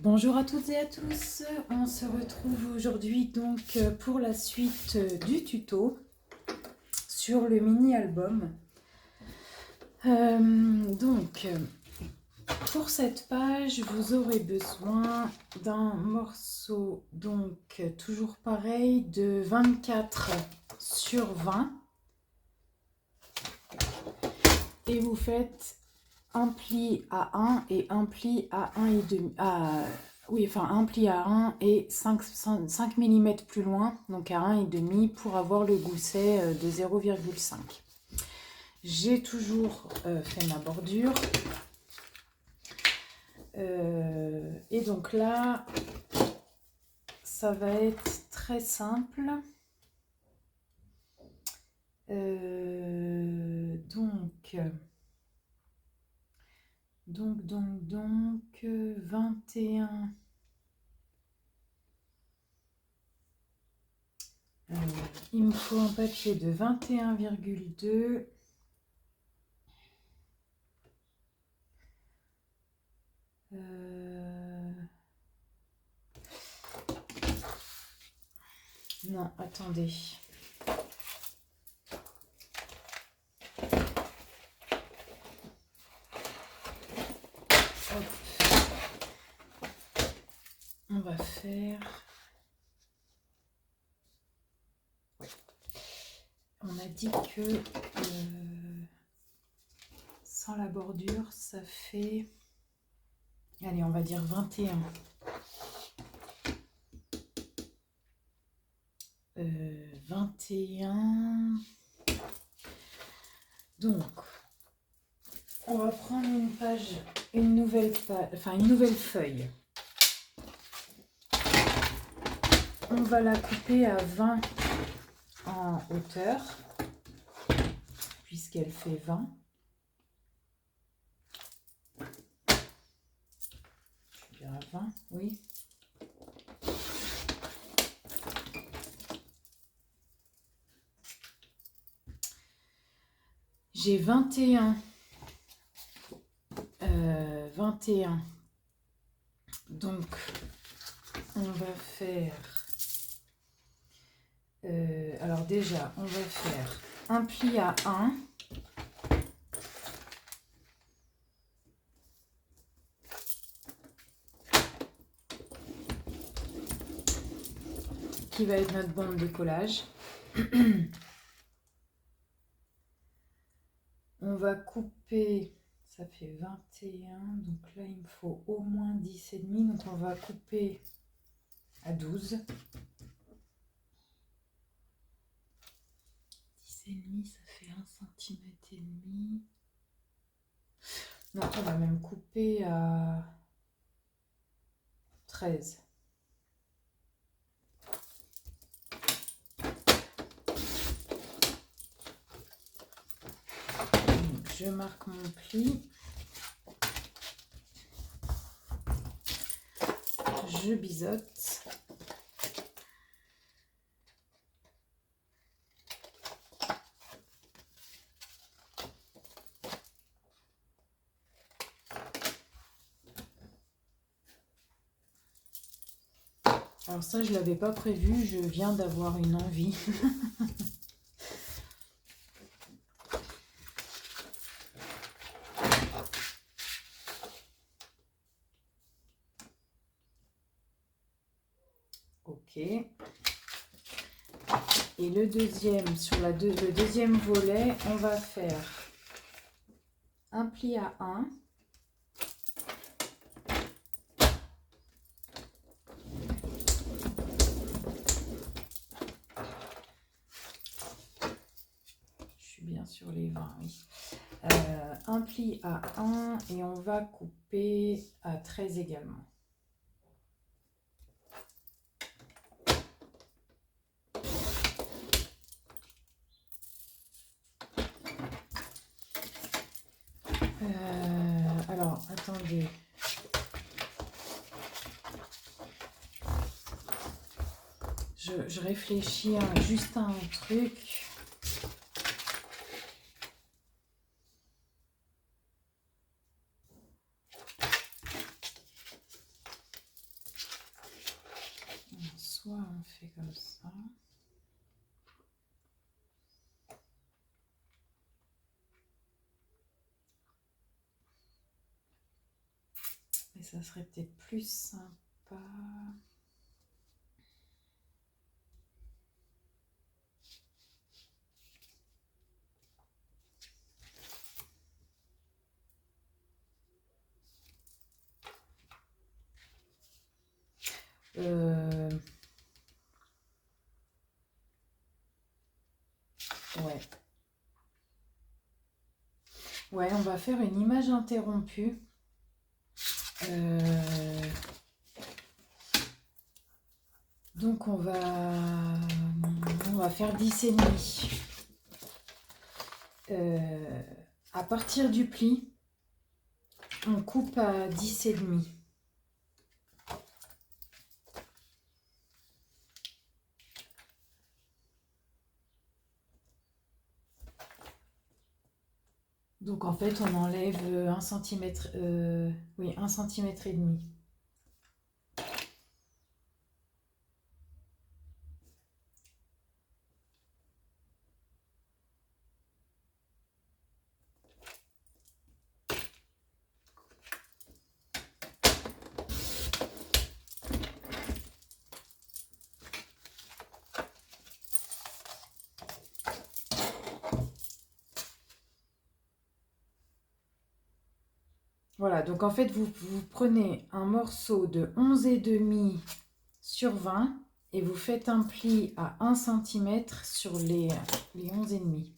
Bonjour à toutes et à tous, on se retrouve aujourd'hui donc pour la suite du tuto sur le mini-album. Pour cette page, vous aurez besoin d'un morceau, donc toujours pareil, de 24 sur 20. Et vous faites un pli à 1 et un pli à 1,5. Un pli à 1 et 5 mm plus loin, donc à 1,5 pour avoir le gousset de 0,5. J'ai toujours fait ma bordure. Et donc là, ça va être très simple. Donc 21. Il me faut un papier de 21,2. Non, attendez. Hop. On va faire... On a dit que sans la bordure, ça fait... Allez, on va dire 21. 21. Donc, on va prendre une page, une nouvelle feuille. On va la couper à 20 en hauteur, puisqu'elle fait 20. Je dirais 20, oui. J'ai 21. 21. Donc, on va faire... alors déjà, on va faire un pli à 1. Qui va être notre bande de collage. On va couper, ça fait 21, donc là il me faut au moins 10,5, donc on va couper à 12. 10,5, ça fait 1 cm et demi. Non, on va même couper à 13. Donc, je marque mon pli. Je biseaute. Alors ça, je ne l'avais pas prévu, je viens d'avoir une envie. Ok. Et le deuxième, sur le deuxième volet, on va faire un pli à 1. Je suis bien sur les 20, oui. Un pli à 1 et on va couper à 13 également. Alors, attendez. Je réfléchis juste à un truc. soit on fait comme ça. Et ça serait peut-être plus sympa. Ouais. Ouais, on va faire une image interrompue. Donc on va faire 10,5. À partir du pli, on coupe à 10,5. Donc en fait, on enlève 1 cm, oui, 1,5 cm. Voilà, donc en fait, vous prenez un morceau de 11,5 sur 20 et vous faites un pli à 1 cm sur les 11,5.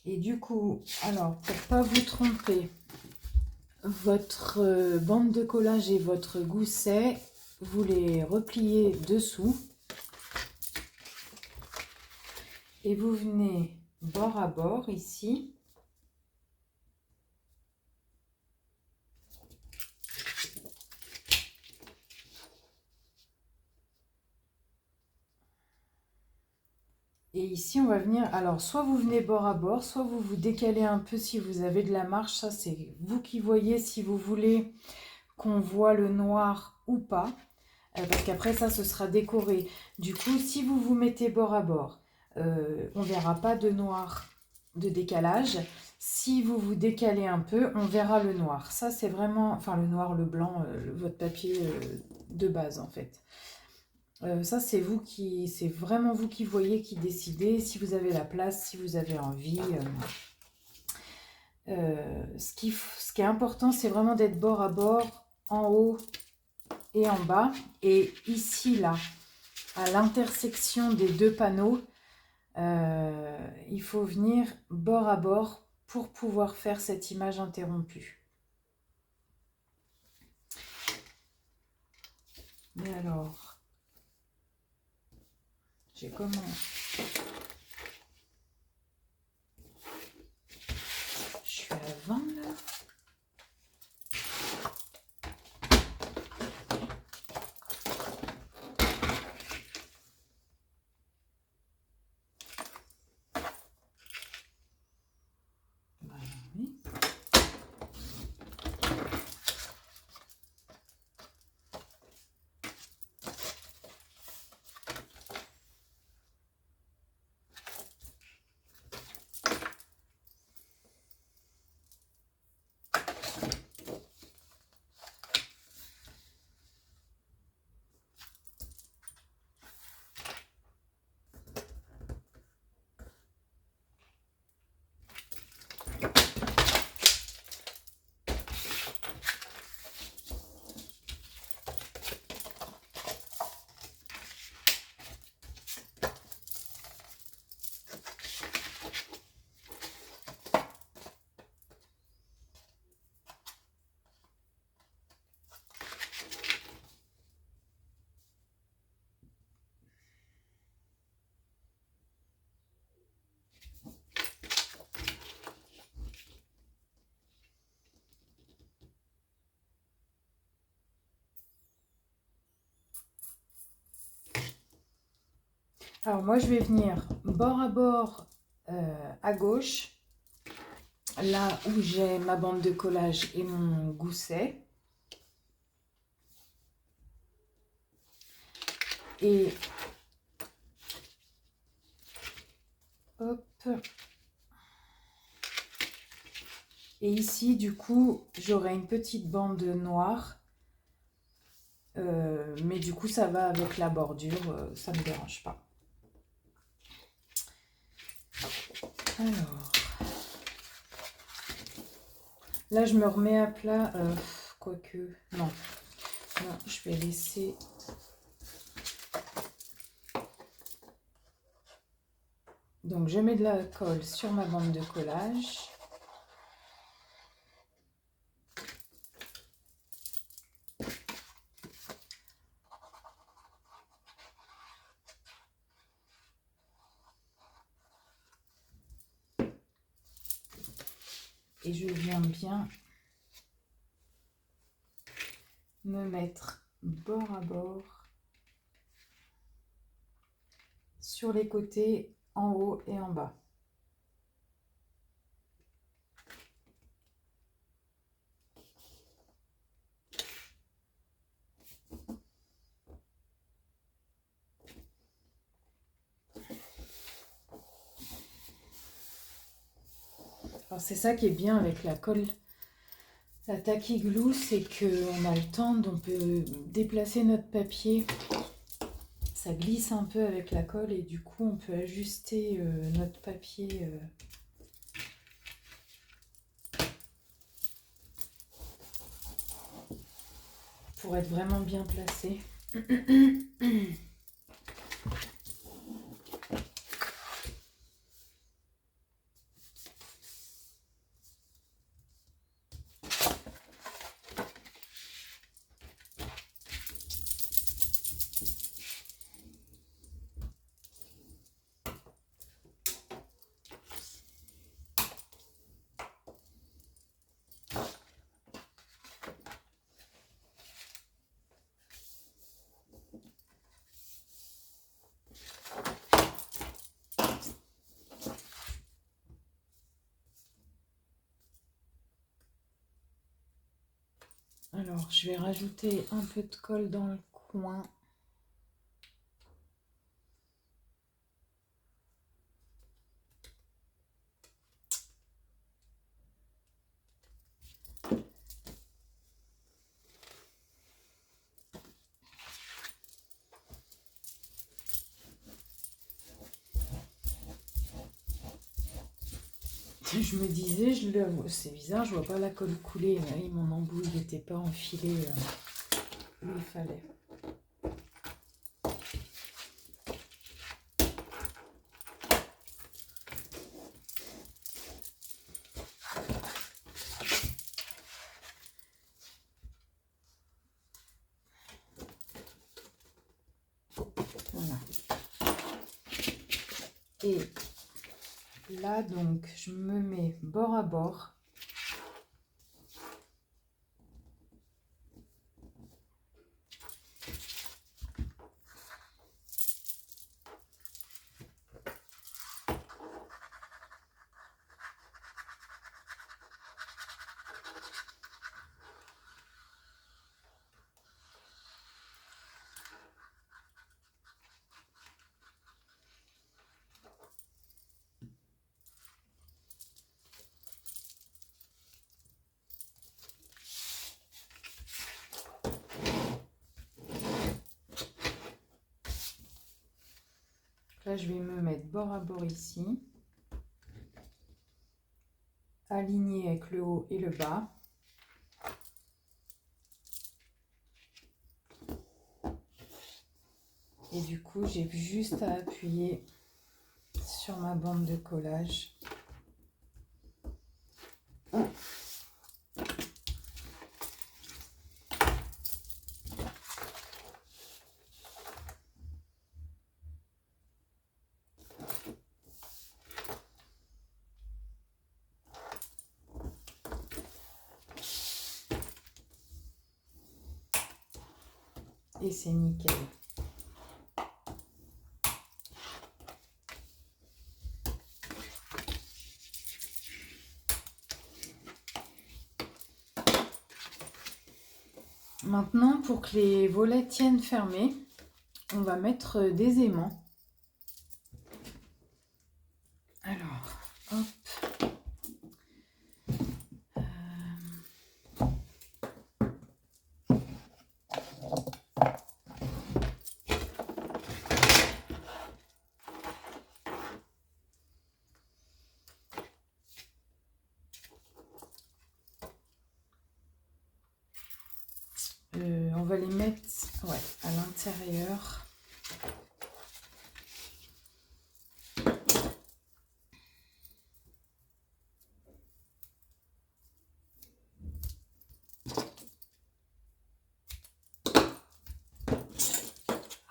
Et du coup, alors, pour pas vous tromper, votre bande de collage et votre gousset, vous les repliez dessous. Et vous venez bord à bord ici. Et ici, on va venir... Alors, soit vous venez bord à bord, soit vous vous décalez un peu si vous avez de la marge. Ça, c'est vous qui voyez si vous voulez qu'on voit le noir ou pas. Parce qu'après, ça, ce sera décoré. Du coup, si vous vous mettez bord à bord, on ne verra pas de noir de décalage. Si vous vous décalez un peu, on verra le noir. Ça, c'est vraiment... Enfin, le noir, le blanc, votre papier de base, en fait. Ça, c'est vraiment vous qui voyez, qui décidez, si vous avez la place, si vous avez envie. Ce qui est important, c'est vraiment d'être bord à bord, en haut et en bas. Et ici, là, à l'intersection des deux panneaux, il faut venir bord à bord pour pouvoir faire cette image interrompue. Mais alors... J'ai comment? Je suis à 20 là. Bah oui. Alors moi je vais venir bord à bord à gauche, là où j'ai ma bande de collage et mon gousset. Et hop. Et ici du coup j'aurai une petite bande noire. Mais du coup ça va avec la bordure, ça ne me dérange pas. Alors, là je me remets à plat, quoique, non, je vais laisser. Donc je mets de la colle sur ma bande de collage. Et je viens bien me mettre bord à bord sur les côtés, en haut et en bas. Alors c'est ça qui est bien avec la colle, la tacky glue, c'est qu'on a le temps, on peut déplacer notre papier. Ça glisse un peu avec la colle et du coup on peut ajuster notre papier pour être vraiment bien placé. Alors, je vais rajouter un peu de colle dans le coin. Je me disais, c'est bizarre, je vois pas la colle couler. Oui, mon embout, il n'était pas enfilé où il fallait. Voilà. Et là, donc, je me mets bord à bord. Là, je vais me mettre bord à bord ici, aligné avec le haut et le bas. Et du coup, j'ai juste à appuyer sur ma bande de collage. Et c'est nickel. pour que les volets tiennent fermés, on va mettre des aimants. Alors, hop. On va les mettre à l'intérieur.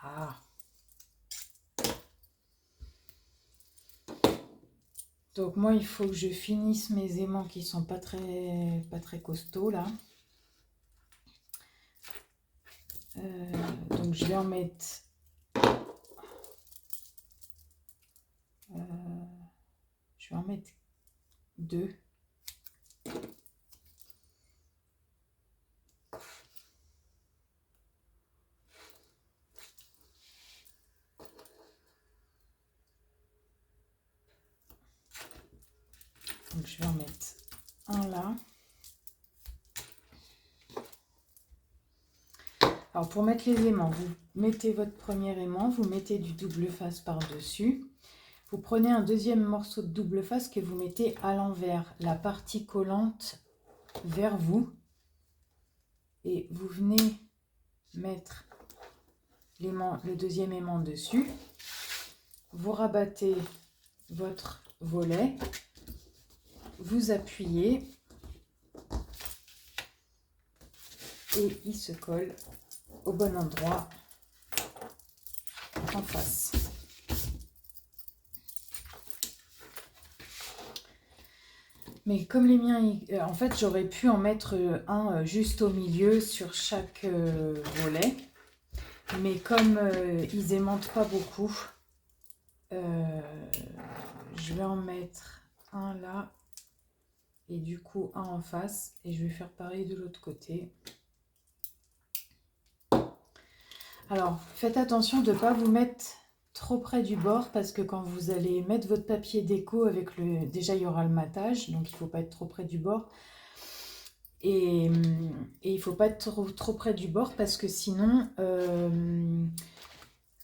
Ah. Donc moi, il faut que je finisse mes aimants qui sont pas très costauds là. Donc je vais en mettre deux. Donc je vais en mettre un là. Alors pour mettre les aimants, vous mettez votre premier aimant, vous mettez du double face par-dessus. Vous prenez un deuxième morceau de double face que vous mettez à l'envers, la partie collante vers vous. Et vous venez mettre le deuxième aimant dessus. Vous rabattez votre volet. Vous appuyez. Et il se colle au bon endroit en face. Mais comme les miens, en fait, j'aurais pu en mettre un juste au milieu sur chaque volet. Mais comme ils aimantent pas beaucoup, je vais en mettre un là et du coup un en face. Et je vais faire pareil de l'autre côté. Alors, faites attention de ne pas vous mettre trop près du bord parce que quand vous allez mettre votre papier déco avec le... Déjà, il y aura le matage, donc il ne faut pas être trop près du bord. Et il ne faut pas être trop près du bord parce que sinon,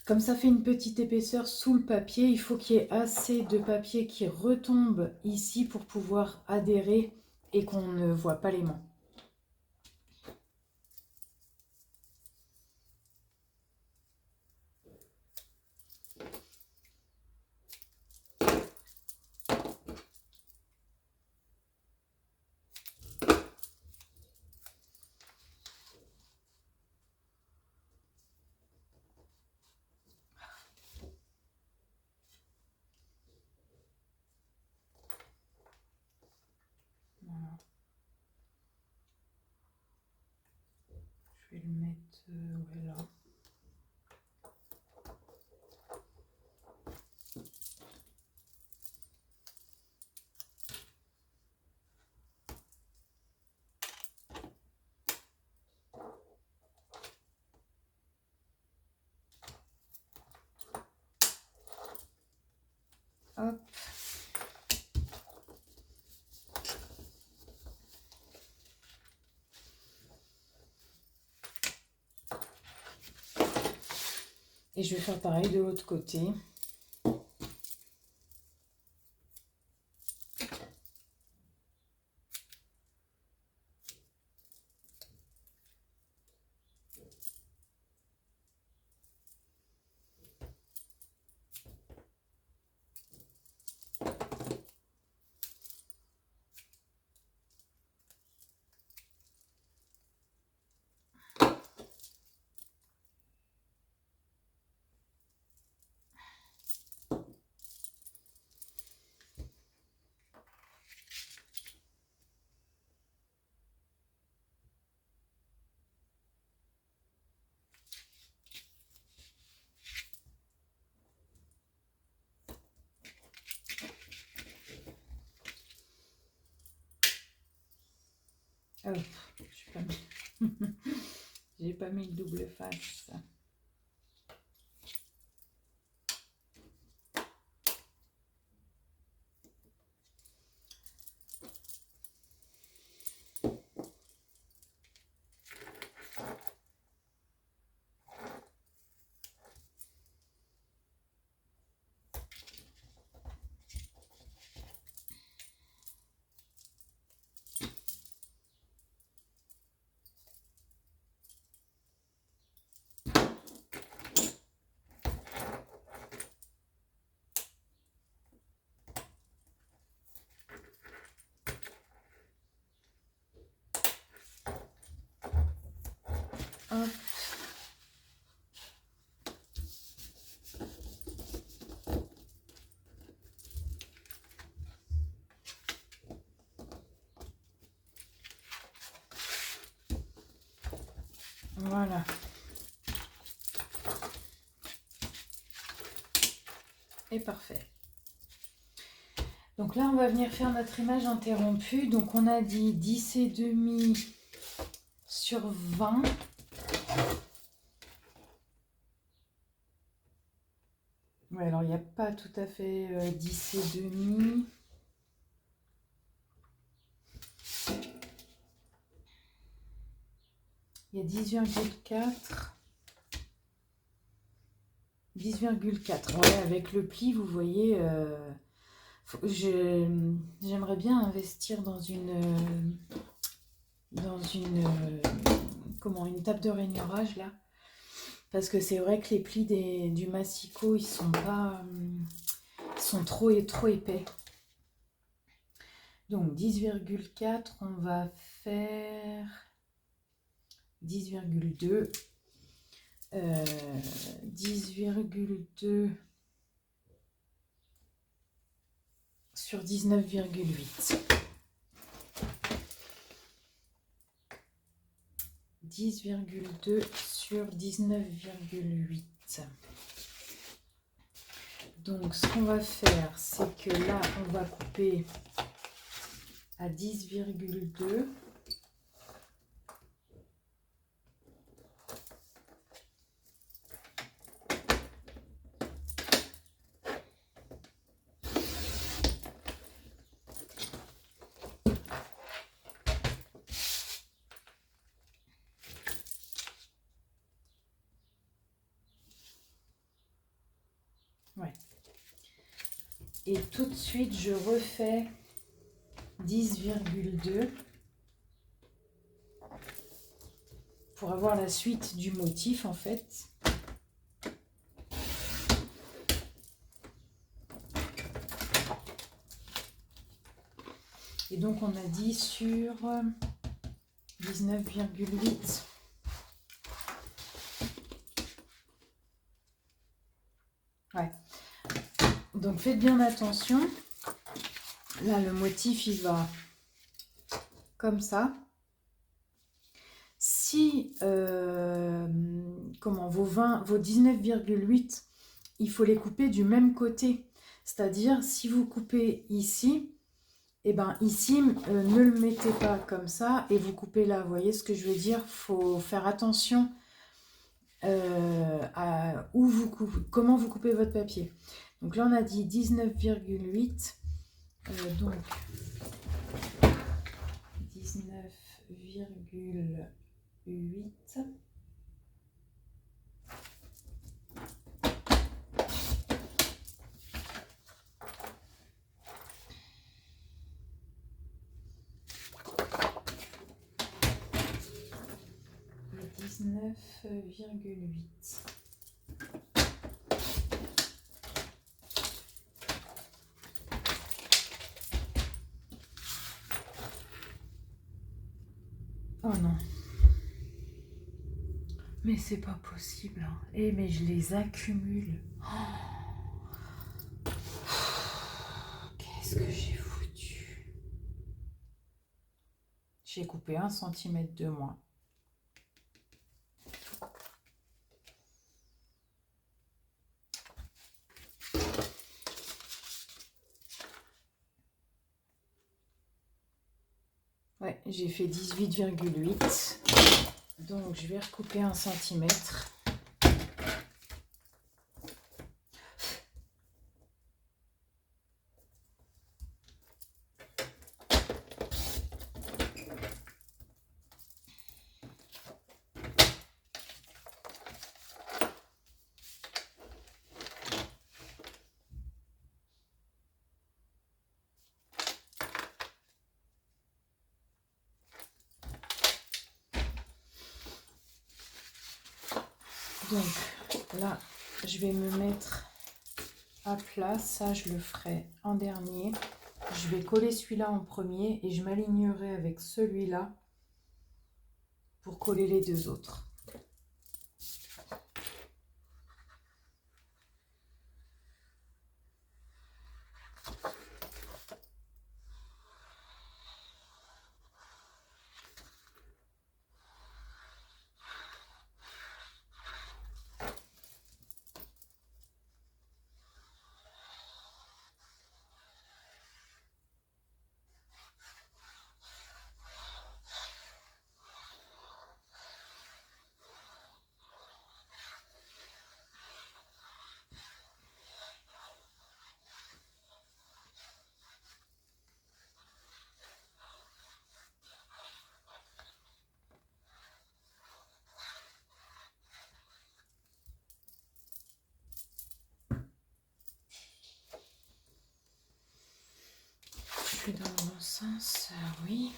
comme ça fait une petite épaisseur sous le papier, il faut qu'il y ait assez de papier qui retombe ici pour pouvoir adhérer et qu'on ne voit pas l'aimant. Voilà. Je vais le mettre là. Hop. Et je vais faire pareil de l'autre côté. Oh, je sais pas. J'ai pas mis le double face. Hop. Voilà. Et parfait. Donc là, on va venir faire notre image interrompue. Donc on a dit 10,5 sur 20. Ouais, alors il n'y a pas tout à fait 10,5. Il y a 10,4. 10,4. Ouais, avec le pli, vous voyez, j'aimerais bien investir dans une comment, une table de rainurage là. Parce que c'est vrai que les plis du massicot, ils sont pas, ils sont trop épais. Donc 10,4, on va faire 10,2. 10,2 sur 19,8. 10,2 sur 19,8. Donc ce qu'on va faire, c'est que là, on va couper à 10,2. Ouais. Et tout de suite, je refais 10,2 pour avoir la suite du motif en fait. Et donc on a dit sur 19,8. Ouais. Donc faites bien attention. Là le motif il va comme ça. Si comment vos 19,8, il faut les couper du même côté. C'est-à-dire si vous coupez ici, et ben ici ne le mettez pas comme ça et vous coupez là. Vous voyez ce que je veux dire? Faut faire attention à où vous coupez, comment vous coupez votre papier. Donc là on a dit 19,8. Donc 19,8. Et 19,8. Oh non. Mais c'est pas possible. Hein. Eh mais je les accumule. Oh. Qu'est-ce que j'ai foutu? J'ai coupé 1 cm de moins. Ouais, j'ai fait 18,8. Donc je vais recouper 1 centimètre. Donc là, je vais me mettre à plat. Ça, je le ferai en dernier. Je vais coller celui-là en premier et je m'alignerai avec celui-là pour coller les deux autres. Je suis dans le bon sens, oui.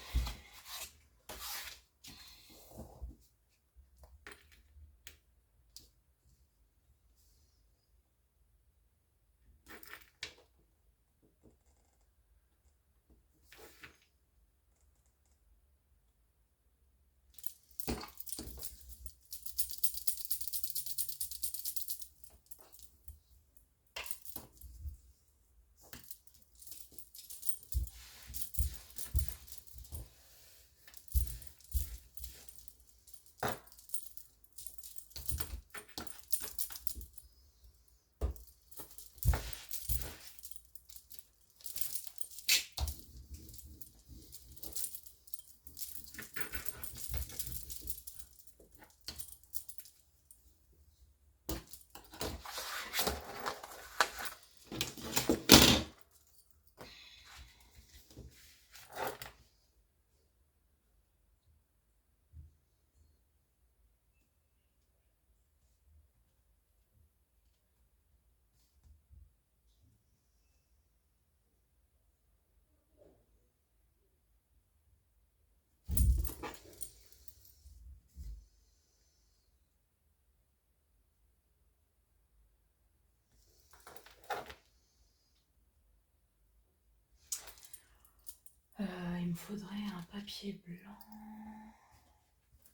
Il me faudrait un papier blanc.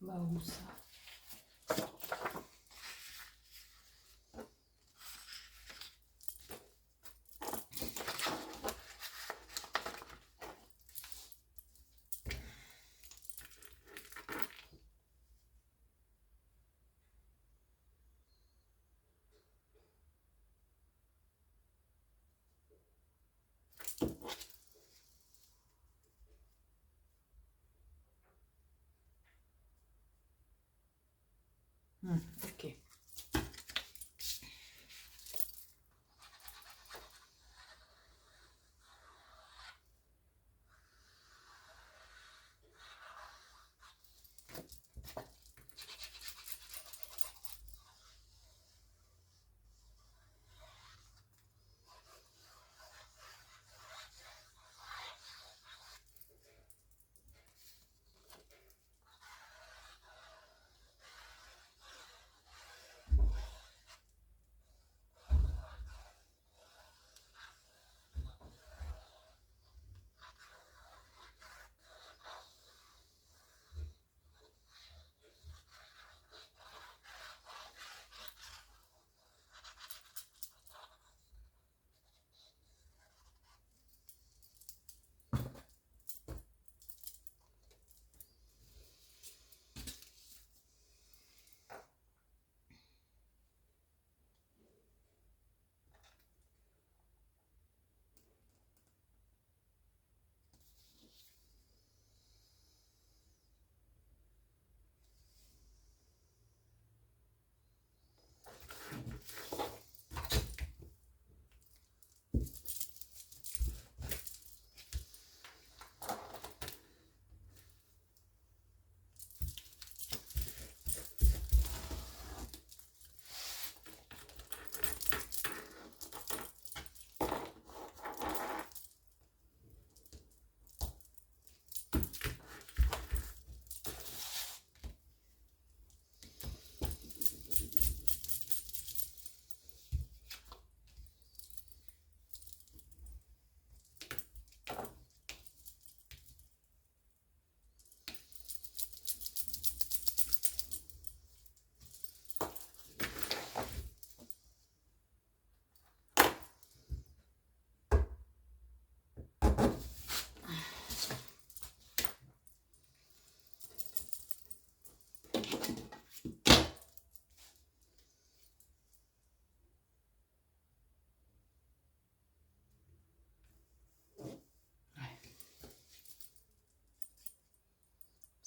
Bah où ça? Ok.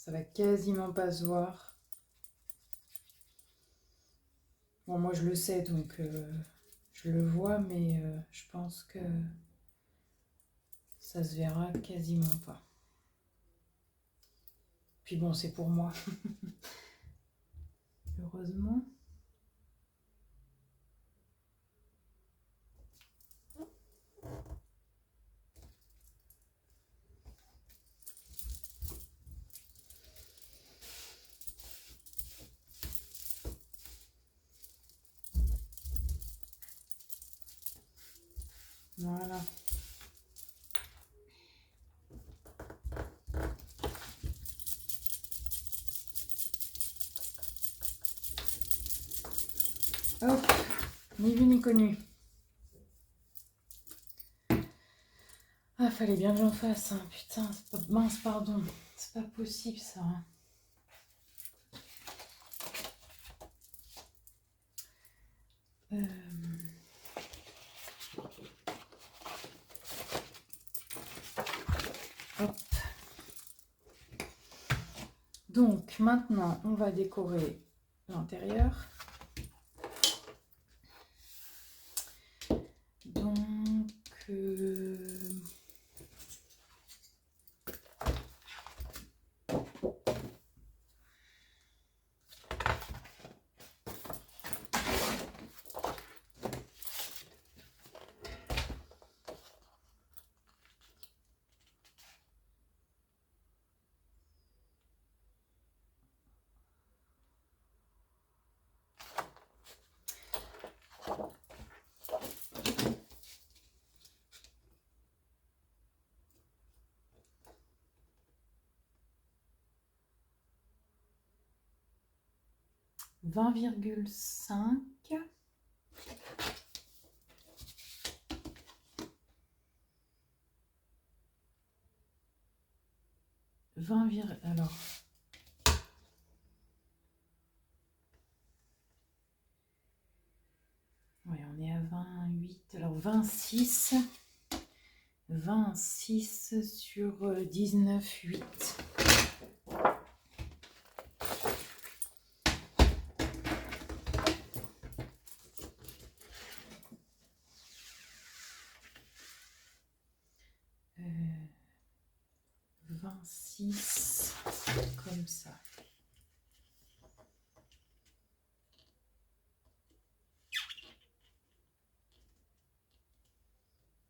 Ça va quasiment pas se voir. Bon, moi je le sais, donc je le vois, mais je pense que ça se verra quasiment pas. Puis bon, c'est pour moi. Heureusement. Voilà. Hop, ni vu ni connu. Ah, fallait bien que j'en fasse, hein. Putain, c'est pas... mince, pardon. C'est pas possible, ça. Hein. Hop. Donc, maintenant, on va décorer l'intérieur. Donc... 20,5. 20, alors... Oui, on est à 28. Alors 26. 26 sur 19,8. Euh, 26 comme ça.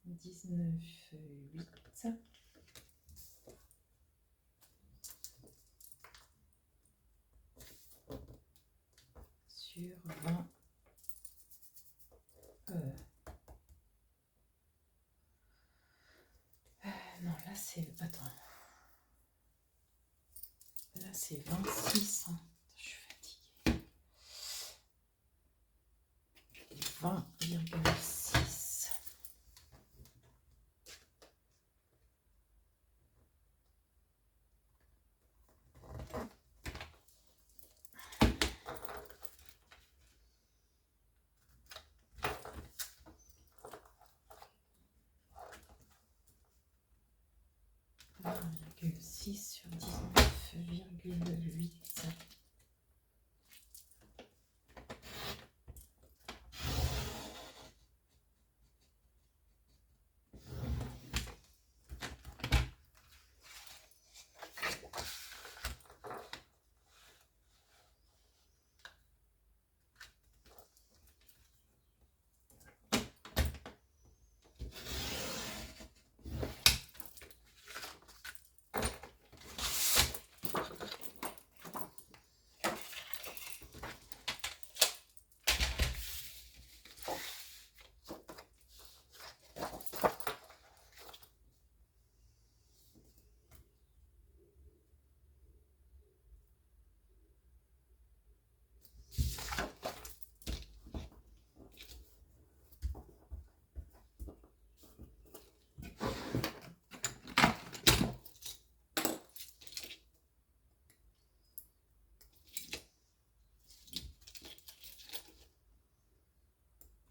Dix-neuf, 8 sur 20. Non, là c'est... Attends. Là c'est 26. Hein. Je suis fatiguée. 20,6. Sur 19,8.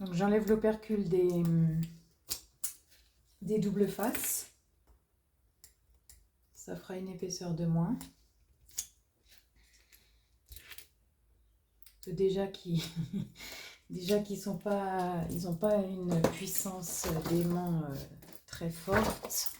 Donc j'enlève l'opercule des doubles faces. Ça fera une épaisseur de moins. déjà qui déjà qu'ils sont pas, ils n'ont pas une puissance d'aimant très forte.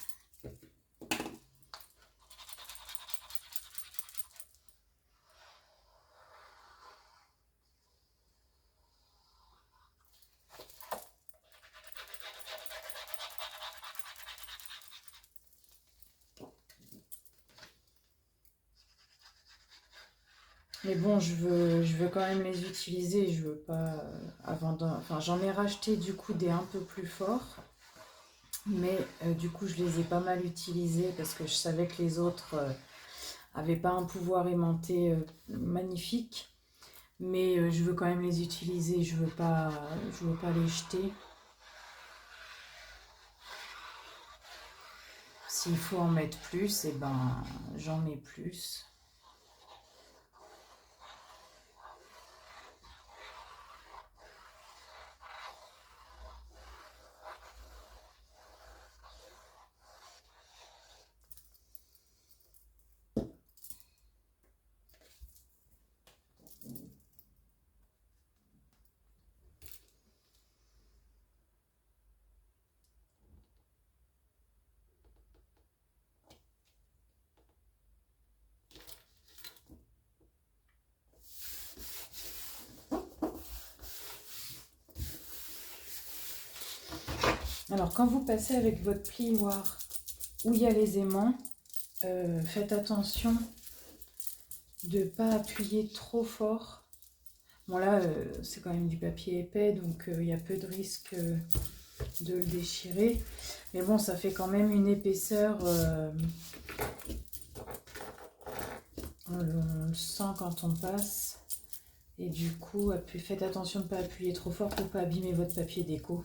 Mais bon, je veux quand même les utiliser. Je veux pas enfin, j'en ai racheté du coup des un peu plus forts, mais du coup, je les ai pas mal utilisés parce que je savais que les autres avaient pas un pouvoir aimanté magnifique. Mais je veux quand même les utiliser. Je veux pas les jeter. S'il faut en mettre plus, et ben, j'en mets plus. Alors, quand vous passez avec votre plioir où il y a les aimants, faites attention de ne pas appuyer trop fort. Bon là, c'est quand même du papier épais, donc il y a peu de risque de le déchirer. Mais bon, ça fait quand même une épaisseur. On le sent quand on passe. Et du coup, faites attention de ne pas appuyer trop fort pour ne pas abîmer votre papier déco.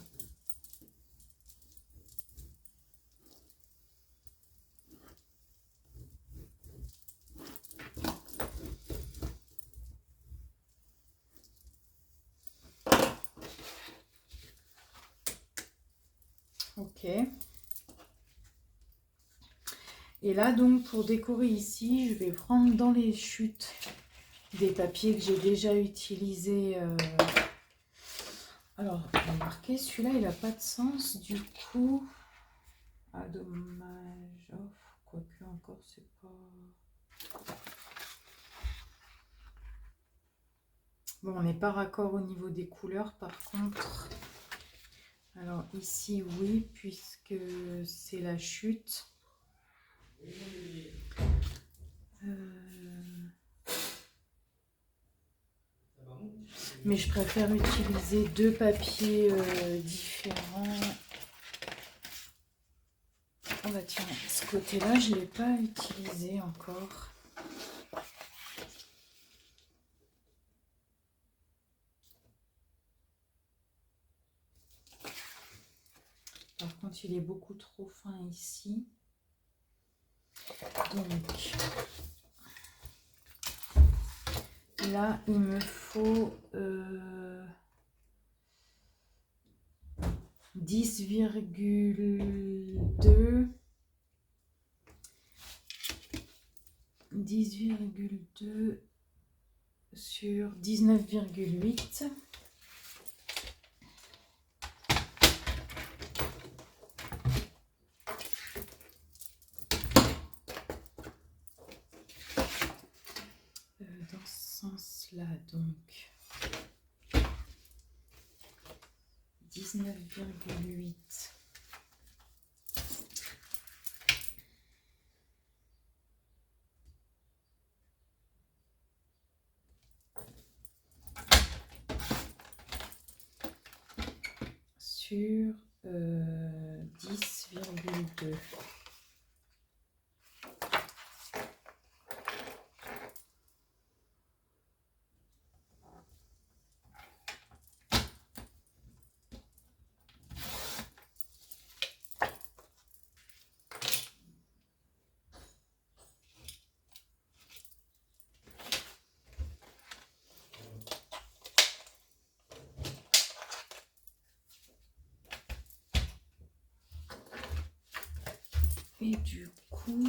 Ok. Et là, donc, pour décorer ici, je vais prendre dans les chutes des papiers que j'ai déjà utilisés. Alors, remarquez, celui-là, il n'a pas de sens. Du coup, ah, dommage. Oh, quoique encore, c'est pas... Bon, on n'est pas raccord au niveau des couleurs, par contre. Alors, ici, oui, puisque c'est la chute. Mais je préfère utiliser deux papiers différents. Ah bah tiens, ce côté-là, je ne l'ai pas utilisé encore. Par contre, il est beaucoup trop fin ici. Donc, là, il me faut 10,2 sur 19,8. Dans ce sens-là, donc 19,8. Sur 10,2. Et du coup,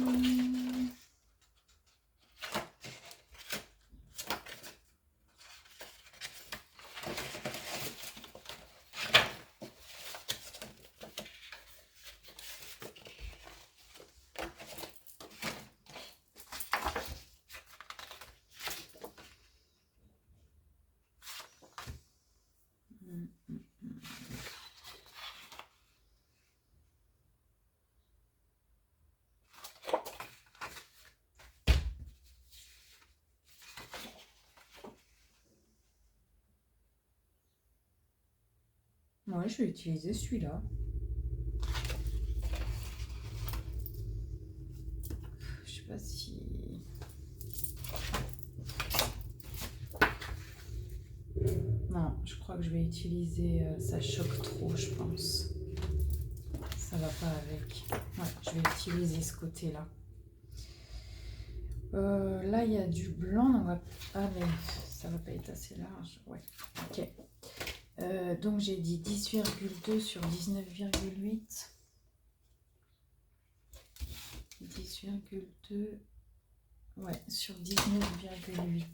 Ouais, je vais utiliser celui-là. Je sais pas si... Non, je crois que je vais utiliser... ça choque trop, je pense. Ça va pas avec. Ouais, je vais utiliser ce côté-là. Là, il y a du blanc. On va... Ah, mais ça va pas être assez large. Ouais, ok. Donc, j'ai dit 10,2 sur 19,8. 10,2. Ouais, sur 19,8.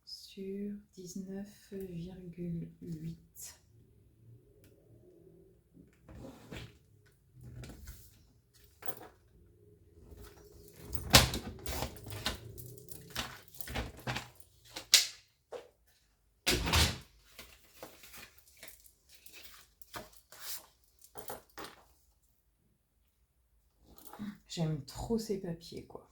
Sur 19,8. J'aime trop ces papiers, quoi.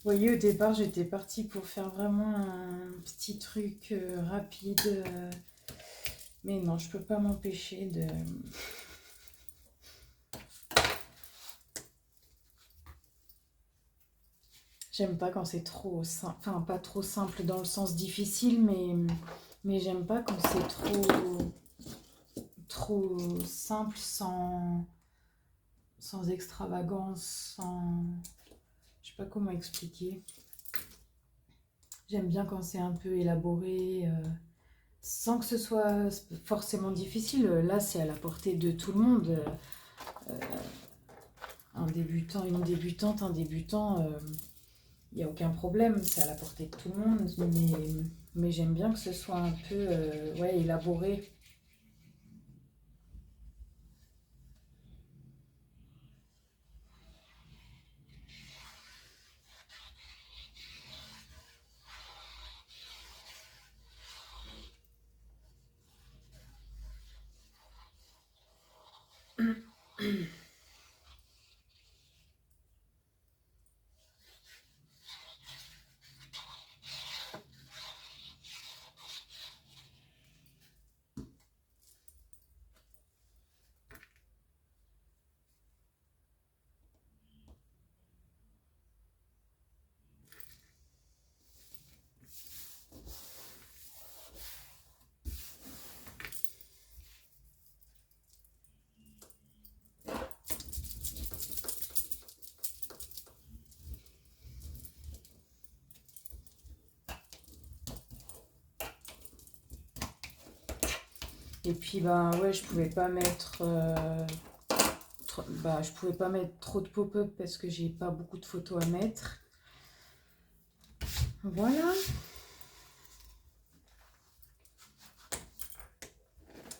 Vous voyez, au départ, j'étais partie pour faire vraiment un petit truc rapide. Mais non, je peux pas m'empêcher de... J'aime pas quand c'est trop simple. Enfin, pas trop simple dans le sens difficile, mais j'aime pas quand c'est trop simple, sans extravagance, sans... Je sais pas comment expliquer. J'aime bien quand c'est un peu élaboré, sans que ce soit forcément difficile. Là, c'est à la portée de tout le monde. Un débutant, une débutante, un débutant, il n'y a aucun problème. C'est à la portée de tout le monde. Mais j'aime bien que ce soit un peu ouais, élaboré. Et puis, bah ouais, je pouvais pas mettre... je pouvais pas mettre trop de pop-up parce que j'ai pas beaucoup de photos à mettre. Voilà.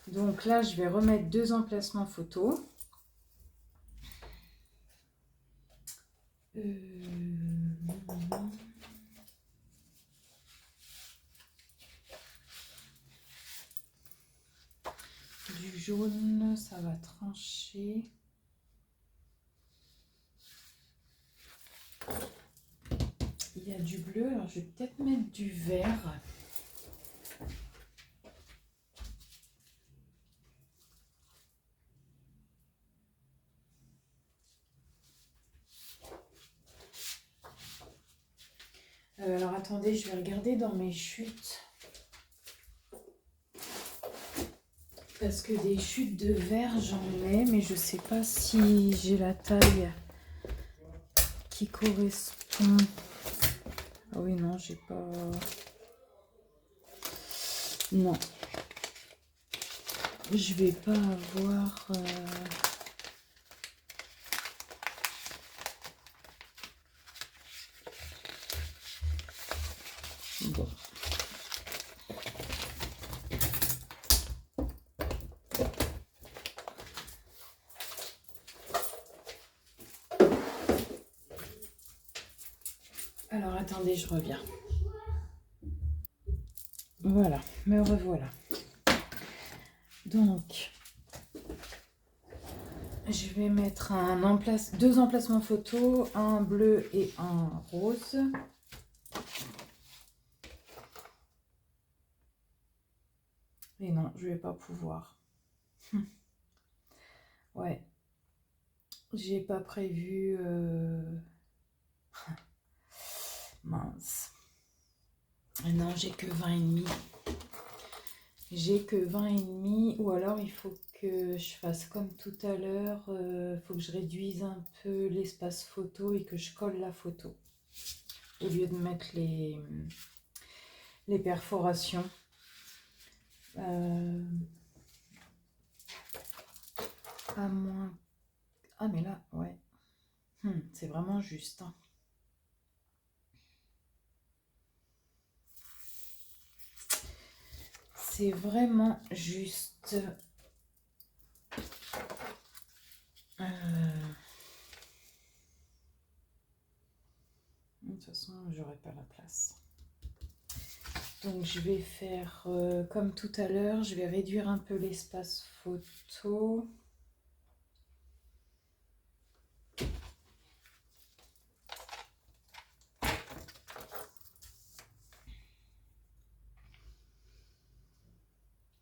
Donc là, je vais remettre 2 emplacements photos. Du jaune, ça va trancher. Il y a du bleu, alors je vais peut-être mettre du vert. Alors attendez, je vais regarder dans mes chutes. Parce que des chutes de verre, j'en ai, mais je sais pas si j'ai la taille qui correspond. Ah oui, non, j'ai pas... Non. Je vais pas avoir... Bon. Alors attendez, je reviens. Voilà, me revoilà. Donc, je vais mettre deux emplacements photos, un bleu et un rose. Et non, je vais pas pouvoir. Ouais, j'ai pas prévu. Mince. Et non, j'ai que 20,5. J'ai que 20,5, ou alors il faut que je fasse comme tout à l'heure, il faut que je réduise un peu l'espace photo et que je colle la photo au lieu de mettre les perforations. À moins... Ah mais là, ouais. C'est vraiment juste. Hein. C'est vraiment juste. De toute façon, j'aurai pas la place. Donc je vais faire comme tout à l'heure, je vais réduire un peu l'espace photo.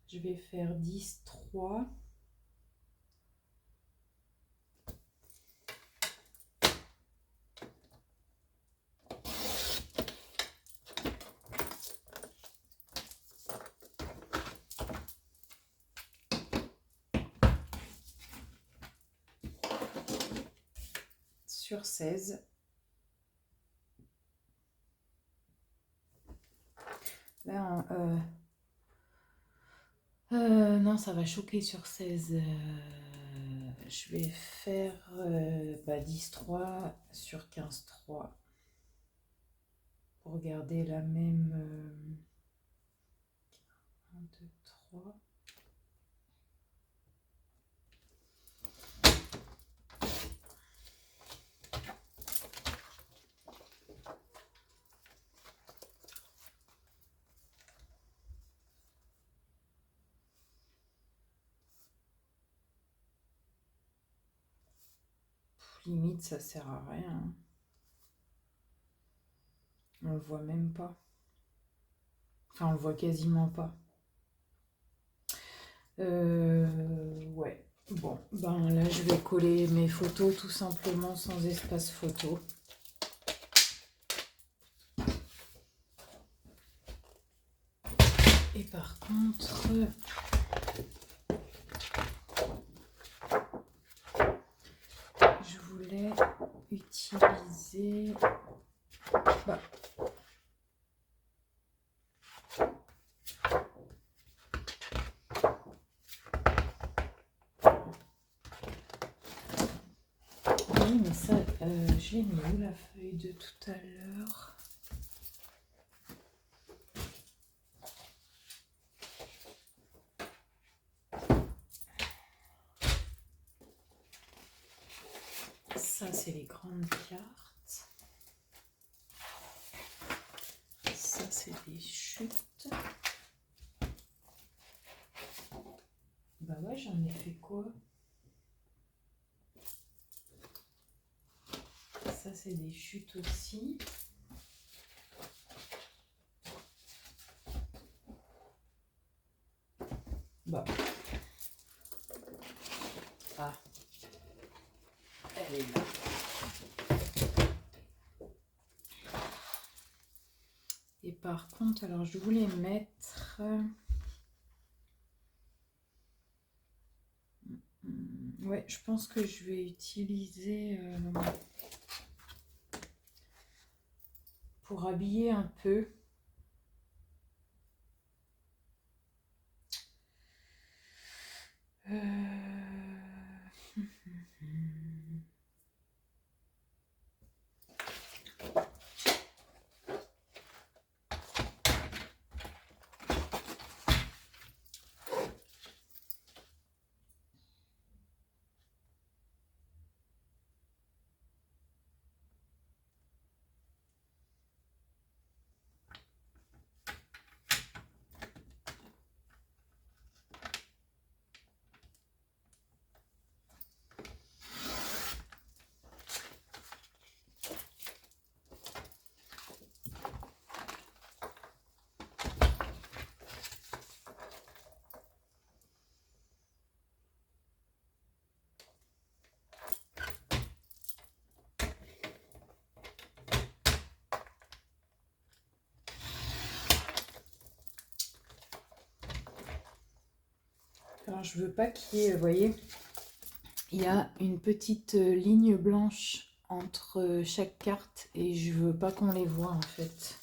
Je vais faire 10-3. Sur 16. Là, non, ça va choquer sur 16. Je vais faire 10-3 sur 15-3 pour garder la même 1, 2, 3. Limite, ça sert à rien. On le voit même pas. Enfin, on le voit quasiment pas. Ouais. Bon, ben là, je vais coller mes photos tout simplement sans espace photo. Et par contre, je voulais utiliser... Mais ça, je l'ai mis où la feuille de tout à l'heure? Ça, c'est les grandes cartes. Ça, c'est des chutes. Bah ouais, j'en ai fait quoi? Ça, c'est des chutes aussi. Bah. Ah. Elle est là. Et par contre, alors je voulais mettre... ouais, je pense que je vais utiliser... pour habiller un peu. Alors je veux pas qu'il y ait, vous voyez, il y a une petite ligne blanche entre chaque carte et je veux pas qu'on les voit en fait.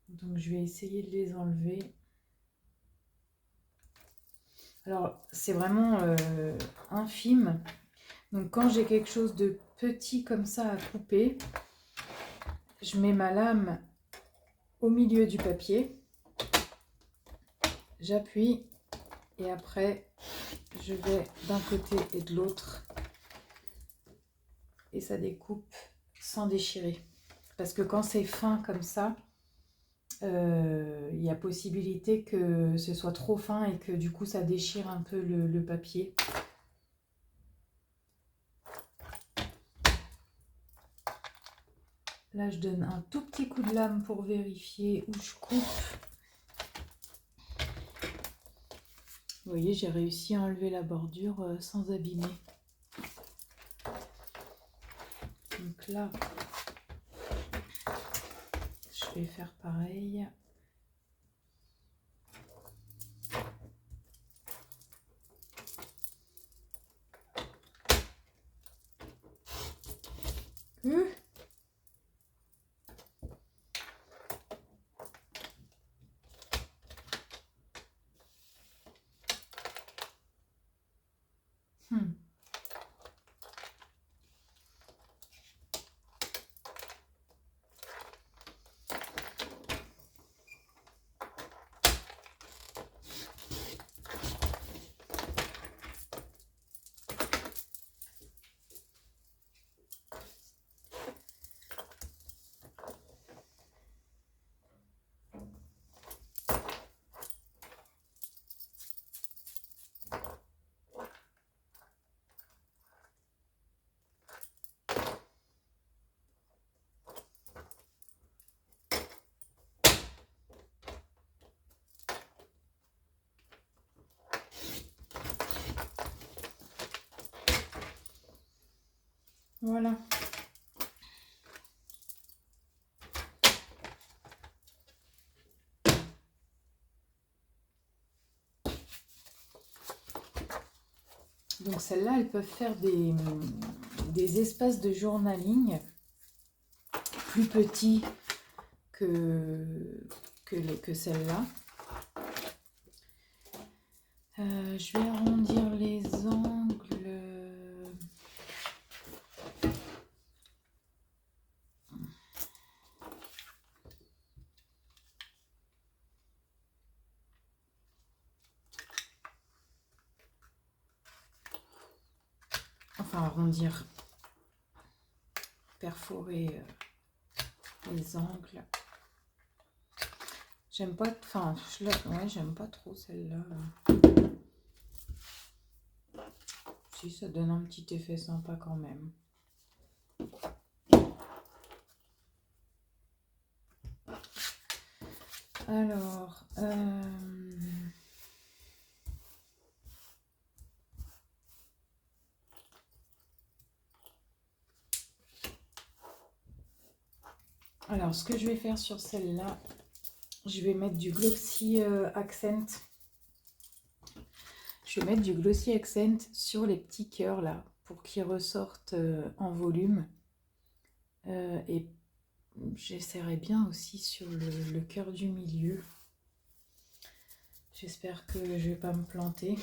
Donc je vais essayer de les enlever. Alors c'est vraiment infime. Donc quand j'ai quelque chose de petit comme ça à couper, je mets ma lame au milieu du papier. J'appuie et après je vais d'un côté et de l'autre et ça découpe sans déchirer. Parce que quand c'est fin comme ça, il y a possibilité que ce soit trop fin et que du coup ça déchire un peu le papier. Là je donne un tout petit coup de lame pour vérifier où je coupe. Vous voyez, j'ai réussi à enlever la bordure sans abîmer. Donc là, je vais faire pareil. Voilà. Donc celles-là, elles peuvent faire des espaces de journaling plus petits que celles-là. Je vais arrondir les angles. Enfin, arrondir, perforer les angles. J'aime pas, enfin, ouais, j'aime pas trop celle-là. Si, ça donne un petit effet sympa quand même. Alors, ce que je vais faire sur celle-là, je vais mettre du Glossy Accent. Je vais mettre du Glossy Accent sur les petits cœurs là, pour qu'ils ressortent en volume. Et j'essaierai bien aussi sur le cœur du milieu. J'espère que je vais pas me planter.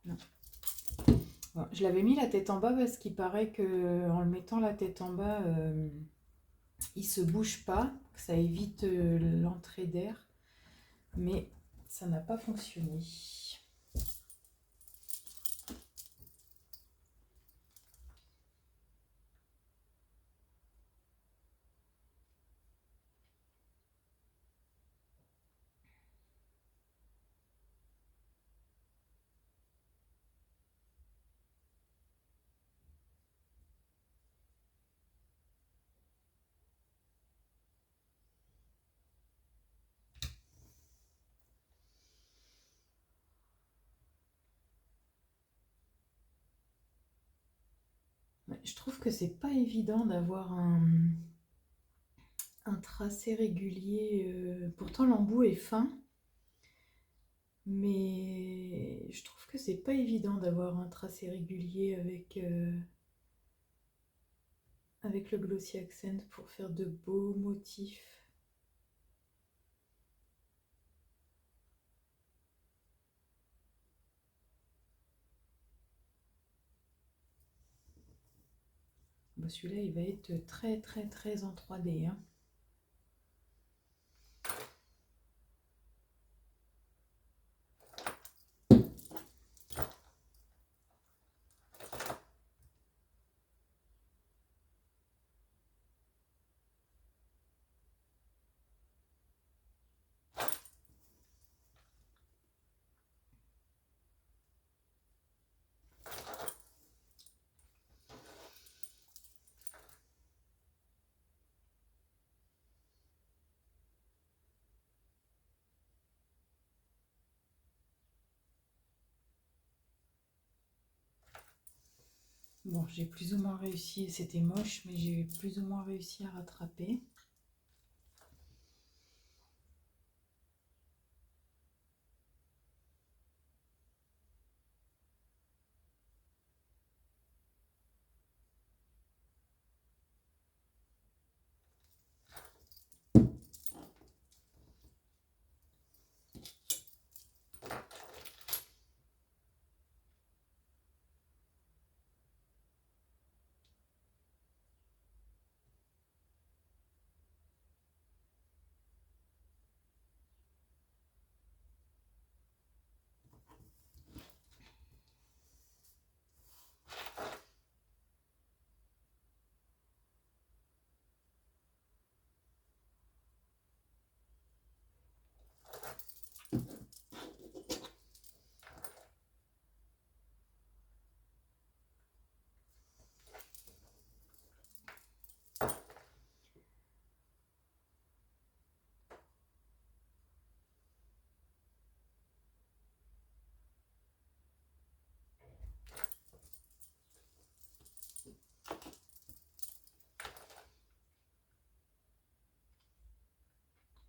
Non. Bon, je l'avais mis la tête en bas parce qu'il paraît que en le mettant la tête en bas, il se bouge pas, que ça évite l'entrée d'air. Mais ça n'a pas fonctionné. Je trouve que c'est pas évident d'avoir un tracé régulier. Pourtant l'embout est fin, mais je trouve que c'est pas évident d'avoir un tracé régulier avec le Glossy Accent pour faire de beaux motifs. Bon, celui-là il va être très très très en 3D, hein. Bon, j'ai plus ou moins réussi, c'était moche, mais j'ai plus ou moins réussi à rattraper.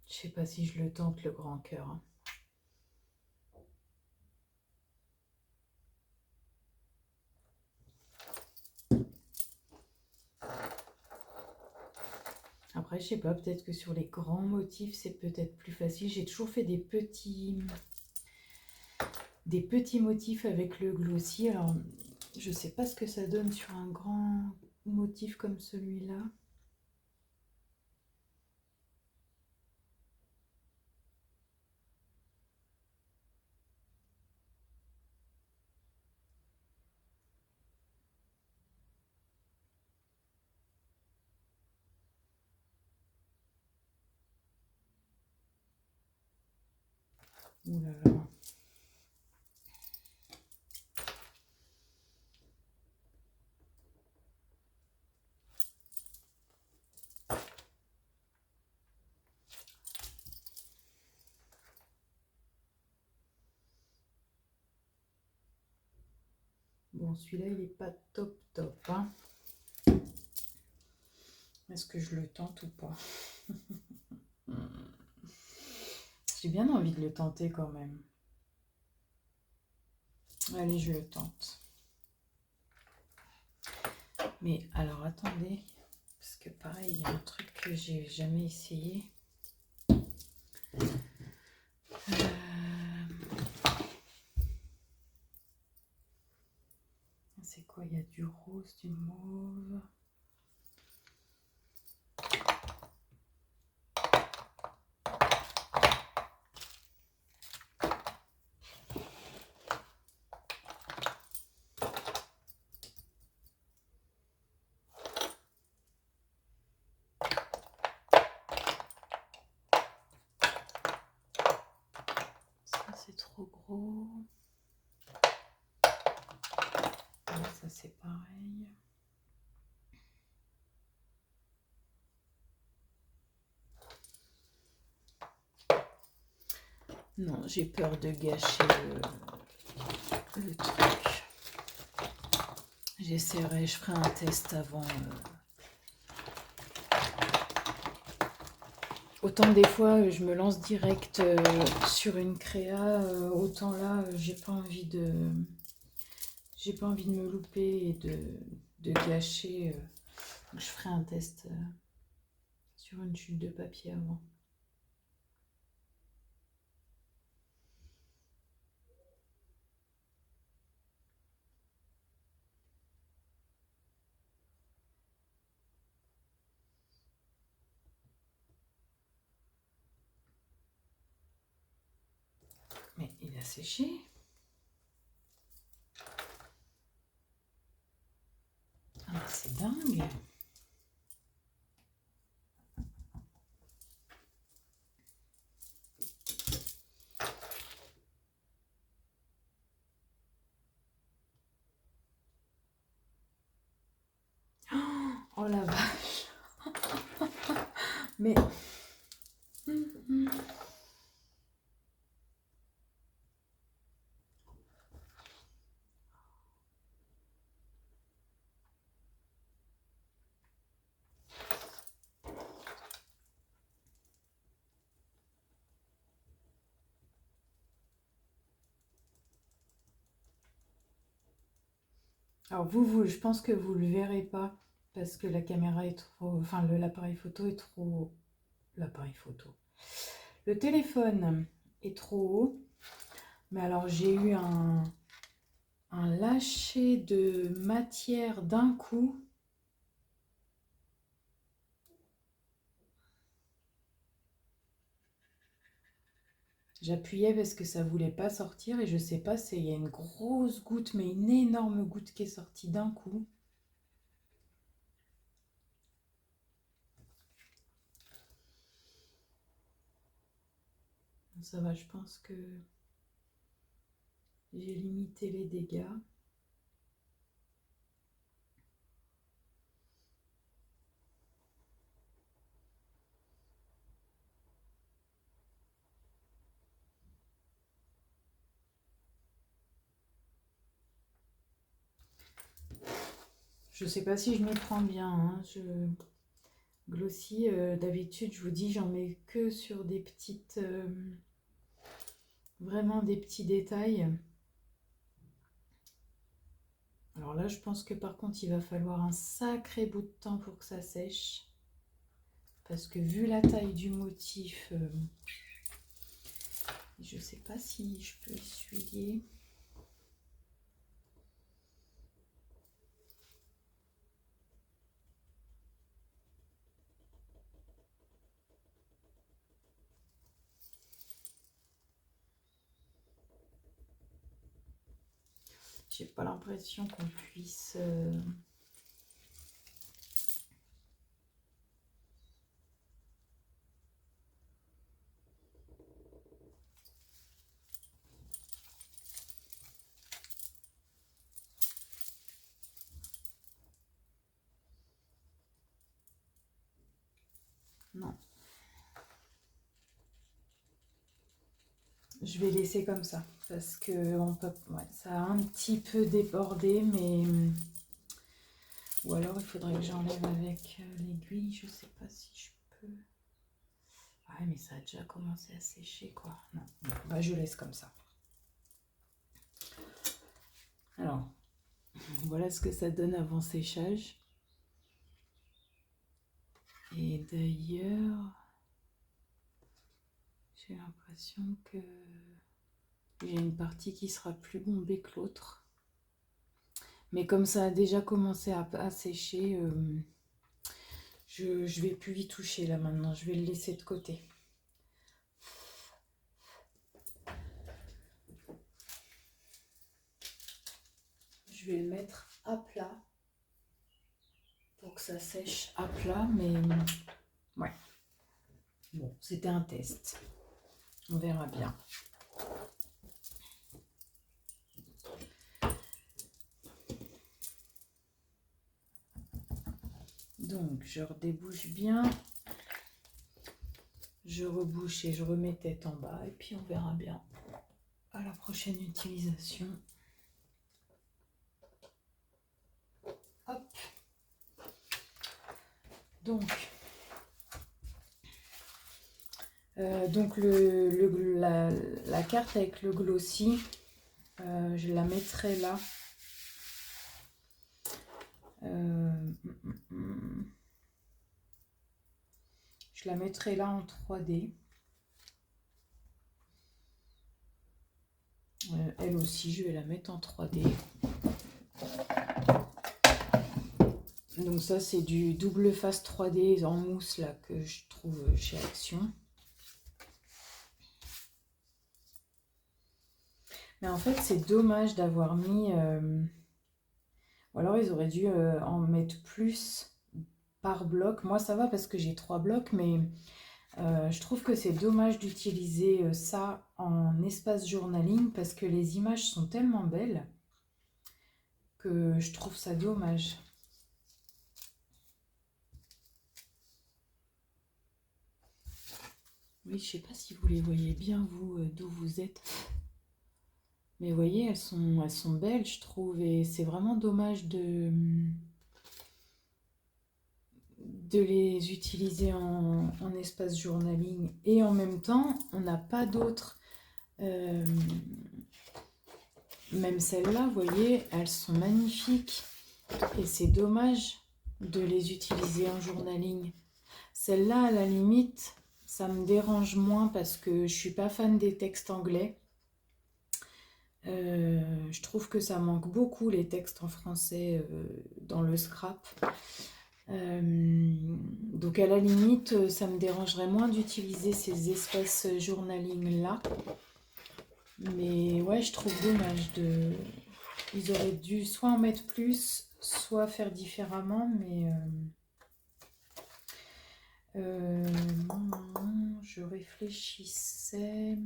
Je sais pas si je le tente le grand cœur, hein. Après, je sais pas, peut-être que sur les grands motifs, c'est peut-être plus facile. J'ai toujours fait des petits motifs avec le glossy. Alors, je sais pas ce que ça donne sur un grand motif comme celui-là. Ouh là là. Bon, celui-là, il est pas top top, hein. Est-ce que je le tente ou pas? J'ai bien envie de le tenter quand même. Allez, je le tente. Mais alors, attendez, parce que pareil, il y a un truc que j'ai jamais essayé. C'est quoi? Il y a du rose, du mauve. Ça, c'est trop gros. Là, ça, c'est pareil. Non, j'ai peur de gâcher le truc. J'essaierai, je ferai un test avant. Autant des fois, je me lance direct sur une créa, autant là, j'ai pas envie de me louper et de gâcher. Donc je ferai un test sur une chute de papier avant. Mais il a séché. Ah, c'est dingue. Oh la vache. Mais... Alors je pense que vous le verrez pas parce que la caméra est trop... Enfin, l'appareil photo est trop... L'appareil photo. Le téléphone est trop haut. Mais alors, j'ai eu un lâcher de matière d'un coup. J'appuyais parce que ça voulait pas sortir et je sais pas, il y a une grosse goutte, mais une énorme goutte qui est sortie d'un coup. Ça va, je pense que j'ai limité les dégâts. Je sais pas si je m'y prends bien, hein. Glossy, d'habitude, je vous dis, j'en mets que sur des petites... vraiment des petits détails. Alors là, je pense que par contre, il va falloir un sacré bout de temps pour que ça sèche. parce que vu la taille du motif, je sais pas si je peux essuyer. J'ai pas l'impression qu'on puisse... Non. Je vais laisser comme ça parce que on peut, ouais, ça a un petit peu débordé, mais ou alors il faudrait que j'enlève avec l'aiguille. Je sais pas si je peux. Ouais, mais ça a déjà commencé à sécher, quoi. Non, bah, je laisse comme ça. Alors, voilà ce que ça donne avant séchage. Et d'ailleurs, j'ai l'impression que j'ai une partie qui sera plus bombée que l'autre. Mais comme ça a déjà commencé à sécher, je vais plus y toucher là maintenant. Je vais le laisser de côté. Je vais le mettre à plat pour que ça sèche à plat, mais ouais. Bon, c'était un test. On verra bien. Donc, je redébouche bien. Je rebouche et je remets tête en bas. Et puis, on verra bien à la prochaine utilisation. Hop. Donc la carte avec le glossy, je la mettrai là. Je la mettrai là en 3D. Elle aussi, je vais la mettre en 3D. Donc ça, c'est du double face 3D en mousse là que je trouve chez Action. Mais en fait, c'est dommage d'avoir mis... ou alors, ils auraient dû en mettre plus par bloc. Moi, ça va parce que j'ai 3 blocs, mais je trouve que c'est dommage d'utiliser ça en espace journaling parce que les images sont tellement belles que je trouve ça dommage. Oui, je sais pas si vous les voyez bien, vous, d'où vous êtes. Mais vous voyez, elles sont belles, je trouve. Et c'est vraiment dommage de les utiliser en espace journaling. Et en même temps, on n'a pas d'autres. Même celles-là, vous voyez, elles sont magnifiques. Et c'est dommage de les utiliser en journaling. Celle-là, à la limite, ça me dérange moins parce que je suis pas fan des textes anglais. Je trouve que ça manque beaucoup les textes en français dans le scrap. Donc à la limite, ça me dérangerait moins d'utiliser ces espaces journaling là. Mais ouais, je trouve dommage de... Ils auraient dû soit en mettre plus, soit faire différemment, mais... je réfléchissais...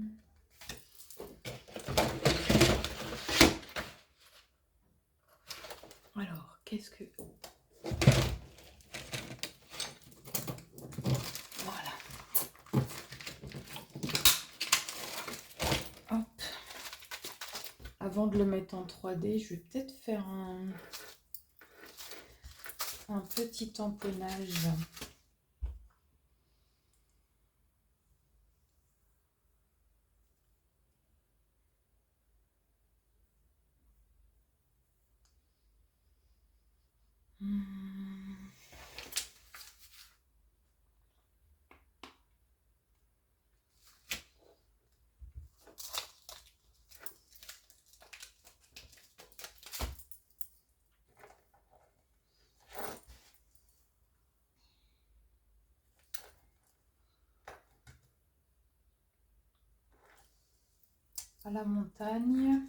Alors, qu'est-ce que... Voilà. Hop. Avant de le mettre en 3D, je vais peut-être faire un petit tamponnage. à la montagne.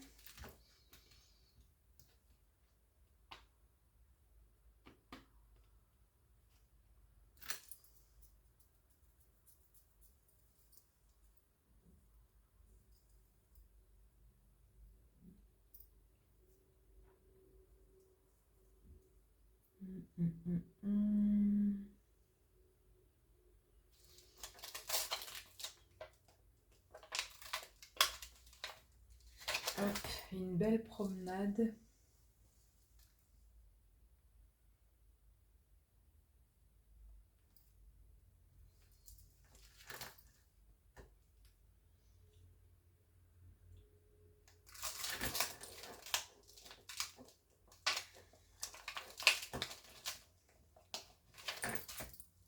Hop, une belle promenade.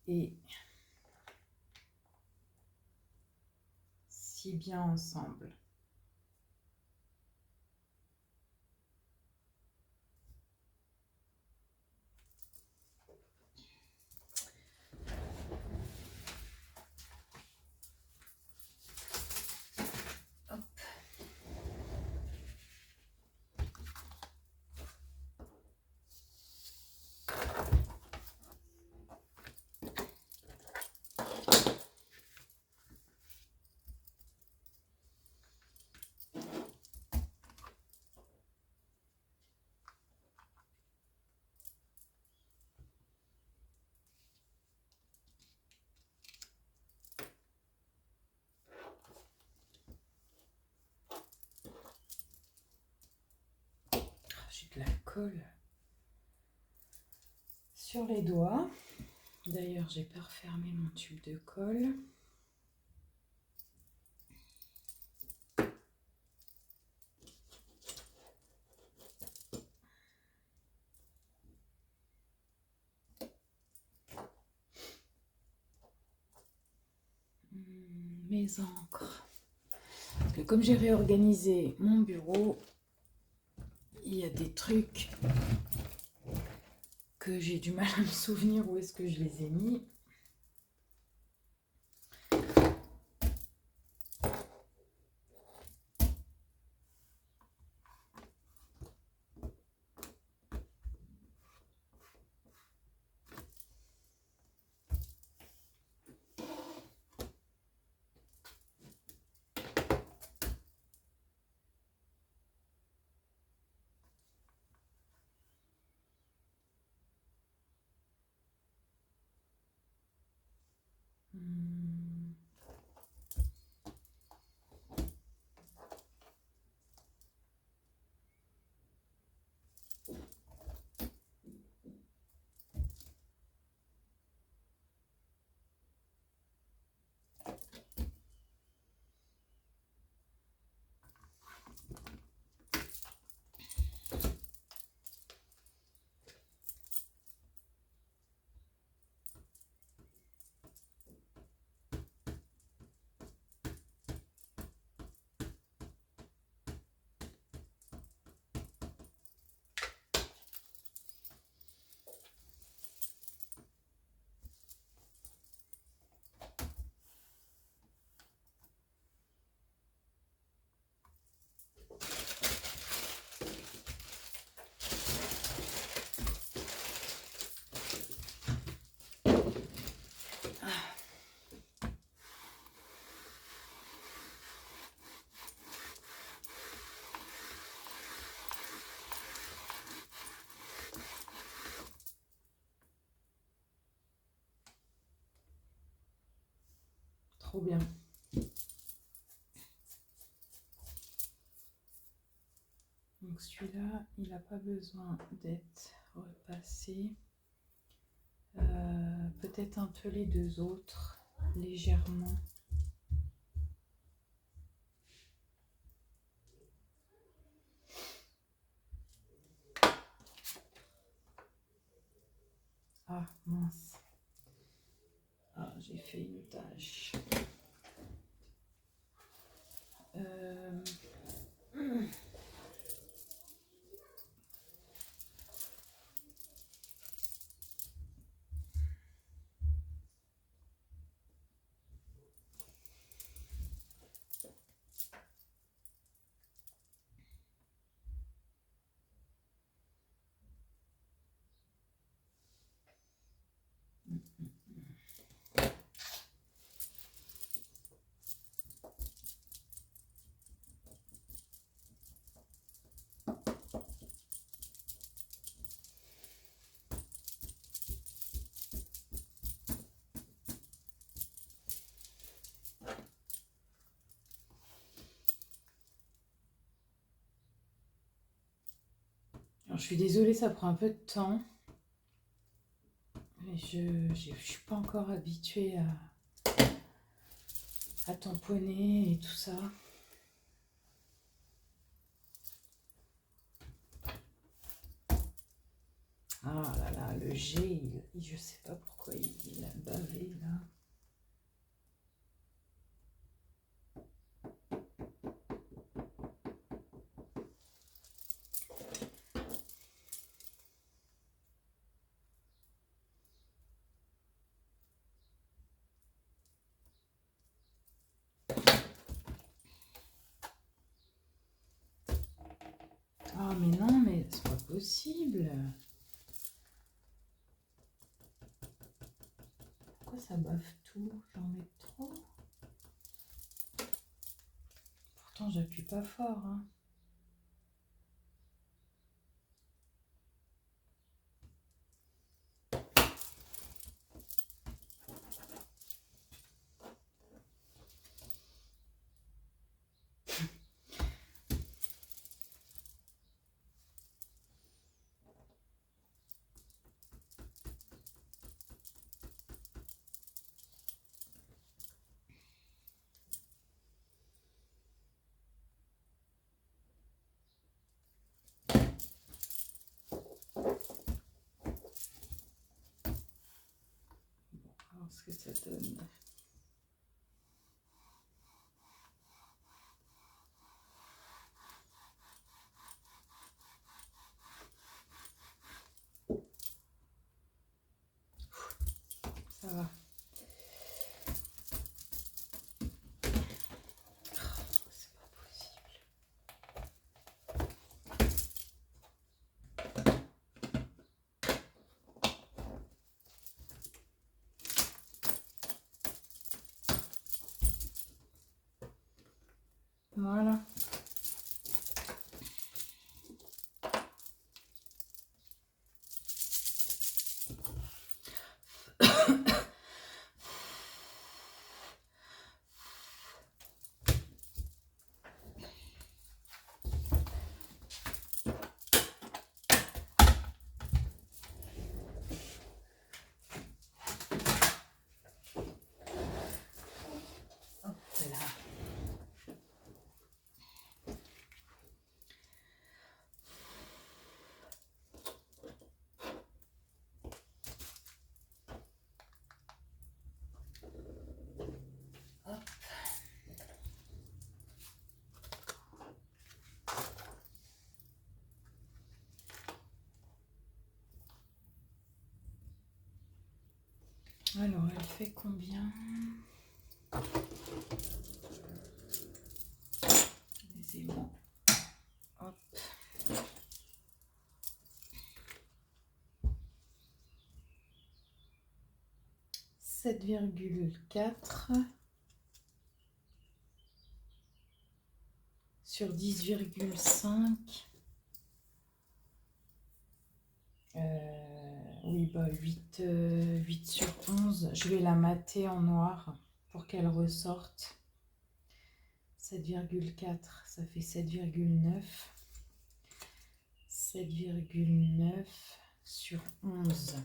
Et si bien ensemble. J'ai de la colle sur les doigts. D'ailleurs, j'ai pas refermé mon tube de colle. Mes encres. Parce que comme j'ai réorganisé mon bureau, il y a des trucs que j'ai du mal à me souvenir où est-ce que je les ai mis. Trop bien. Donc celui-là, il n'a pas besoin d'être repassé. Peut-être un peu les deux autres, légèrement. Ah mince. Ah, j'ai fait une tâche. Alors, je suis désolée, ça prend un peu de temps. Mais je ne suis pas encore habituée à tamponner et tout ça. Ah là là, le G, je sais pas pourquoi il a bavé là. Ah mais non, mais c'est pas possible. Pourquoi ça bave tout? J'en mets trop. Pourtant j'appuie pas fort, hein. Alors, ce que ça donne. Ça va. C'est pas possible. Voilà. Hop là. Hop. Alors, elle fait combien? Les aimants. Hop. 7,4 sur 10,5. Oui, bah 8 sur 11. Je vais la mater en noir pour qu'elle ressorte. 7,4, ça fait 7,9. 7,9 sur 11.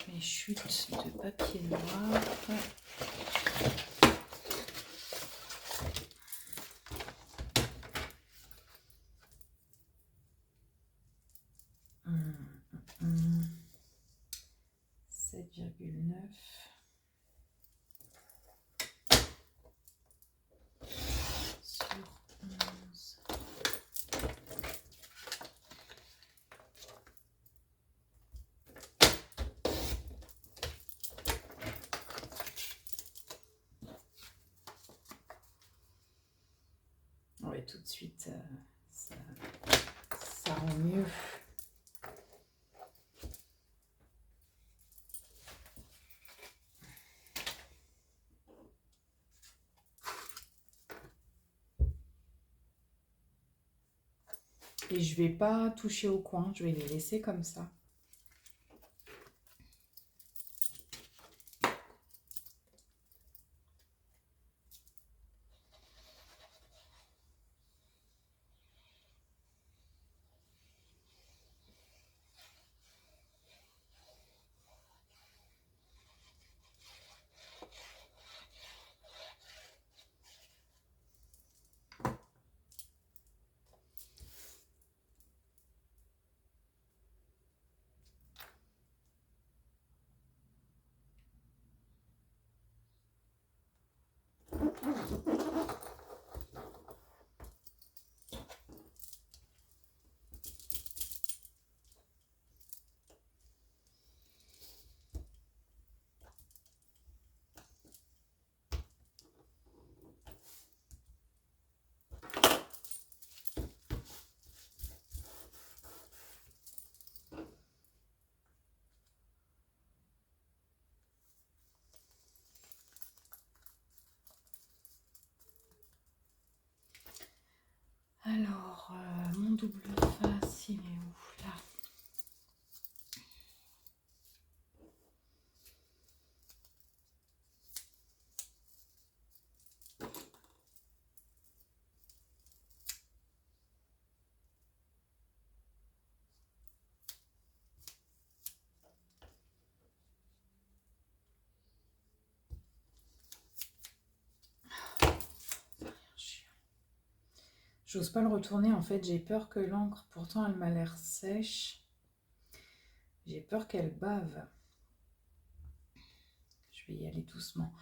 Mes chutes de papier noir. Hum, 7,9 sur 11. tout de suite, ça rend mieux. Et je vais pas toucher au coin, je vais les laisser comme ça. Alors, mon double face, il est où? Là. J'ose pas le retourner, en fait, j'ai peur que l'encre, pourtant elle m'a l'air sèche. J'ai peur qu'elle bave. Je vais y aller doucement.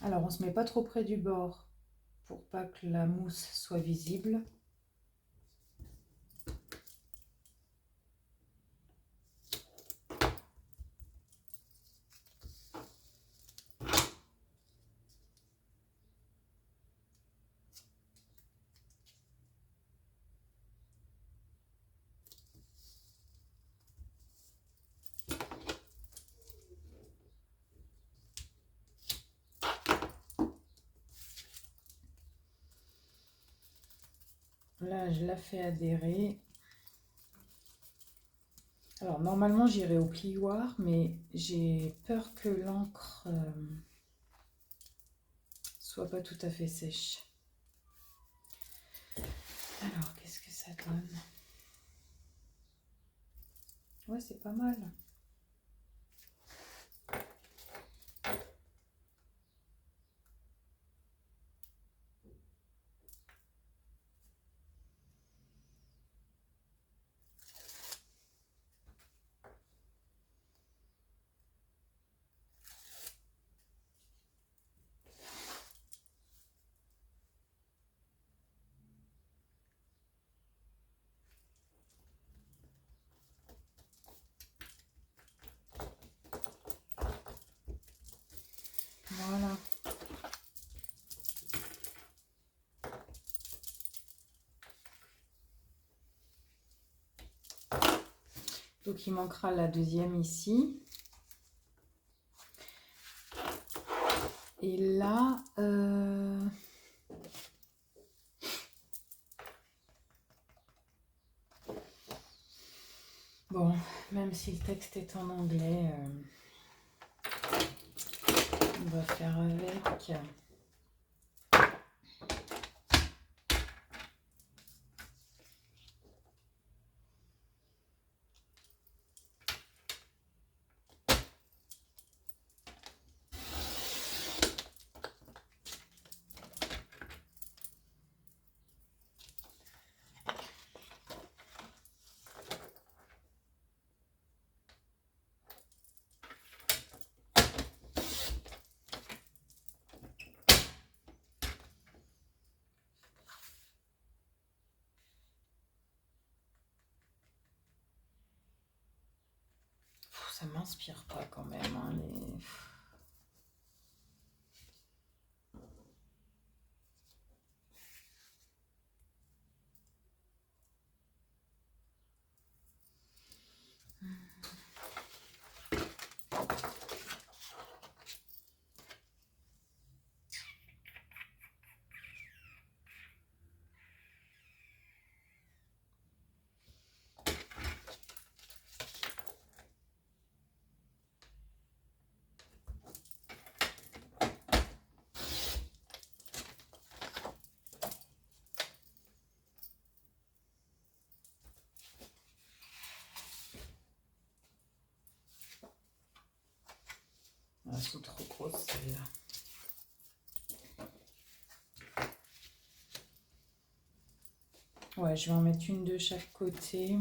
Alors, on se met pas trop près du bord pour pas que la mousse soit visible. Là, je la fais adhérer. Alors, normalement, j'irai au plioir, mais j'ai peur que l'encre soit pas tout à fait sèche. Alors, qu'est-ce que ça donne? Ouais, c'est pas mal. Voilà. Donc, il manquera la deuxième ici. Et là, bon, même si le texte est en anglais, on va faire avec. Ça m'inspire pas quand même, hein, les... Elles sont trop grosses celles-là. Ouais, je vais en mettre une de chaque côté.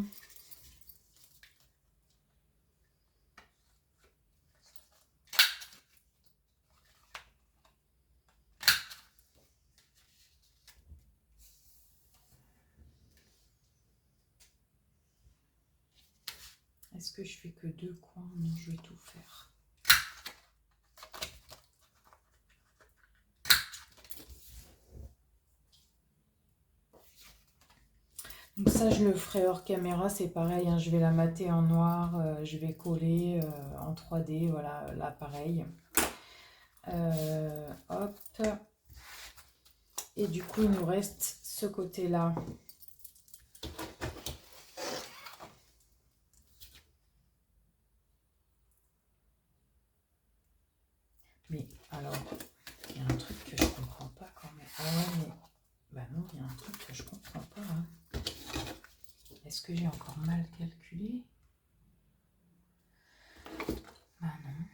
Est-ce que je fais que 2 coins? Non, je vais tout faire. Donc ça, je le ferai hors caméra, c'est pareil, hein, je vais la mater en noir, je vais coller en 3D, voilà, là pareil. Hop. Et du coup, il nous reste ce côté-là. Mais alors, il y a un truc que je comprends pas quand même. Ah ouais, mais... Bah non, il y a un truc que je comprends pas. Hein. Est-ce que j'ai encore mal calculé? Bah non.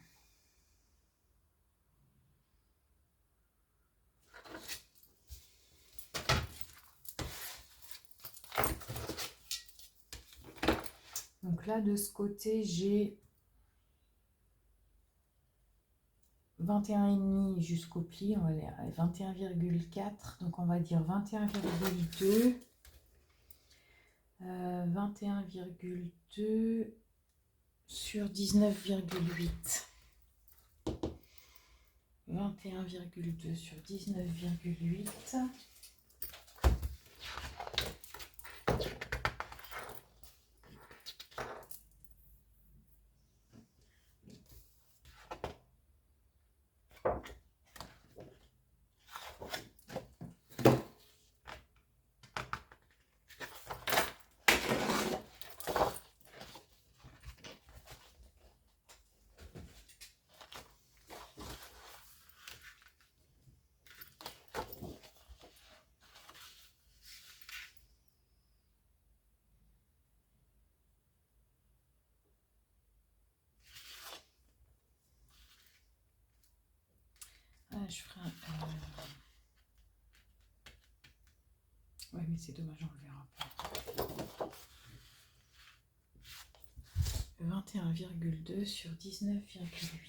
Donc là, de ce côté, j'ai 21,5 jusqu'au pli. On va aller à 21,4. Donc on va dire 21,2. 21,2 sur 19,8. 21,2 sur 19,8. Je ferai un... Ouais, mais c'est dommage, on le verra pas. 21,2 sur 19,8.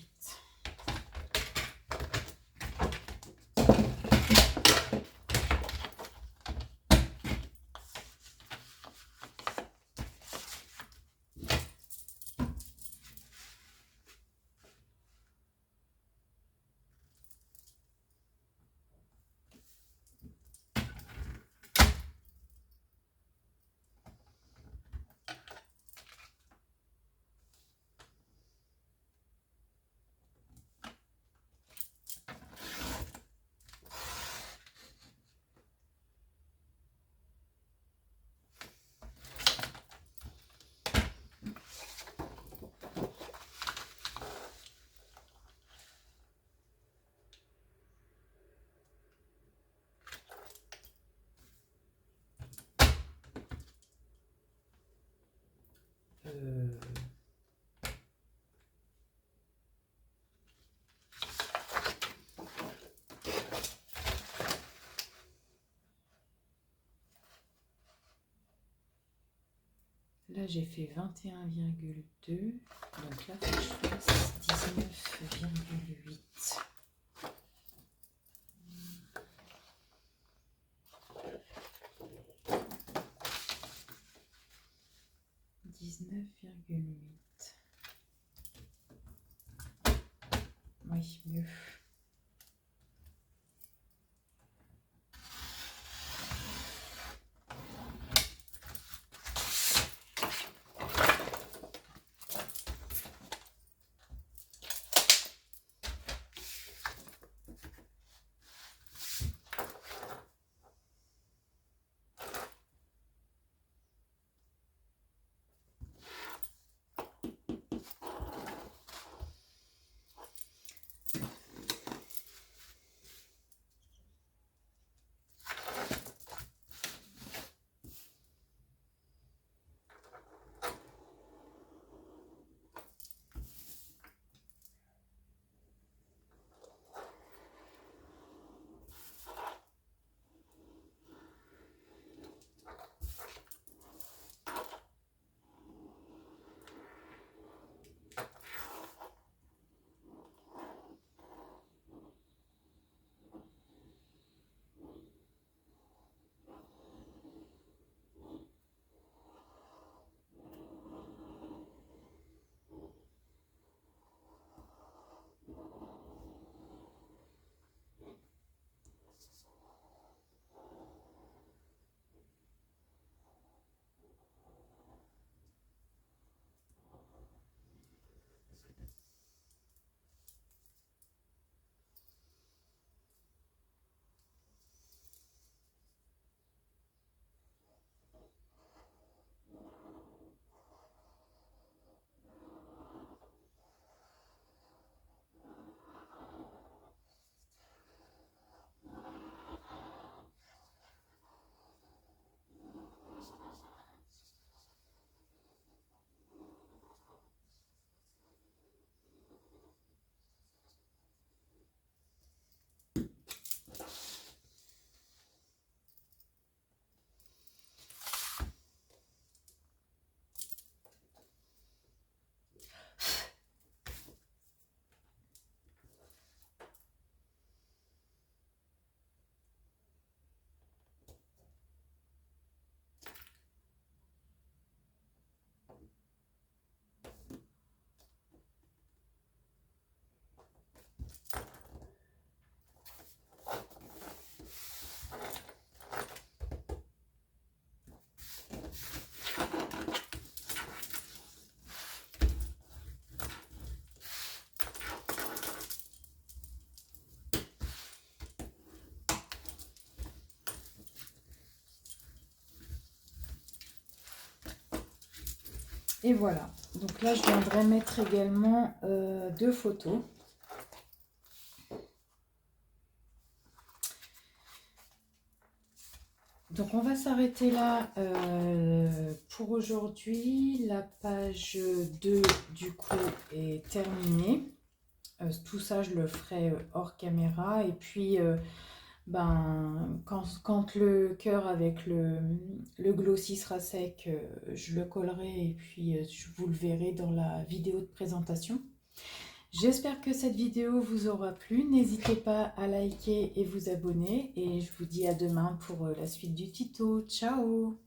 Là, j'ai fait 21,2. Donc là, faut que je fasse 19,8. aille mieux. Et voilà, donc là je viendrai mettre également 2 photos. Donc on va s'arrêter là pour aujourd'hui. La page 2 du coup est terminée. Tout ça je le ferai hors caméra. Et puis quand le cœur avec le glossy sera sec, je le collerai et puis je vous le verrai dans la vidéo de présentation. J'espère que cette vidéo vous aura plu. N'hésitez pas à liker et vous abonner. Et je vous dis à demain pour la suite du tuto. Ciao!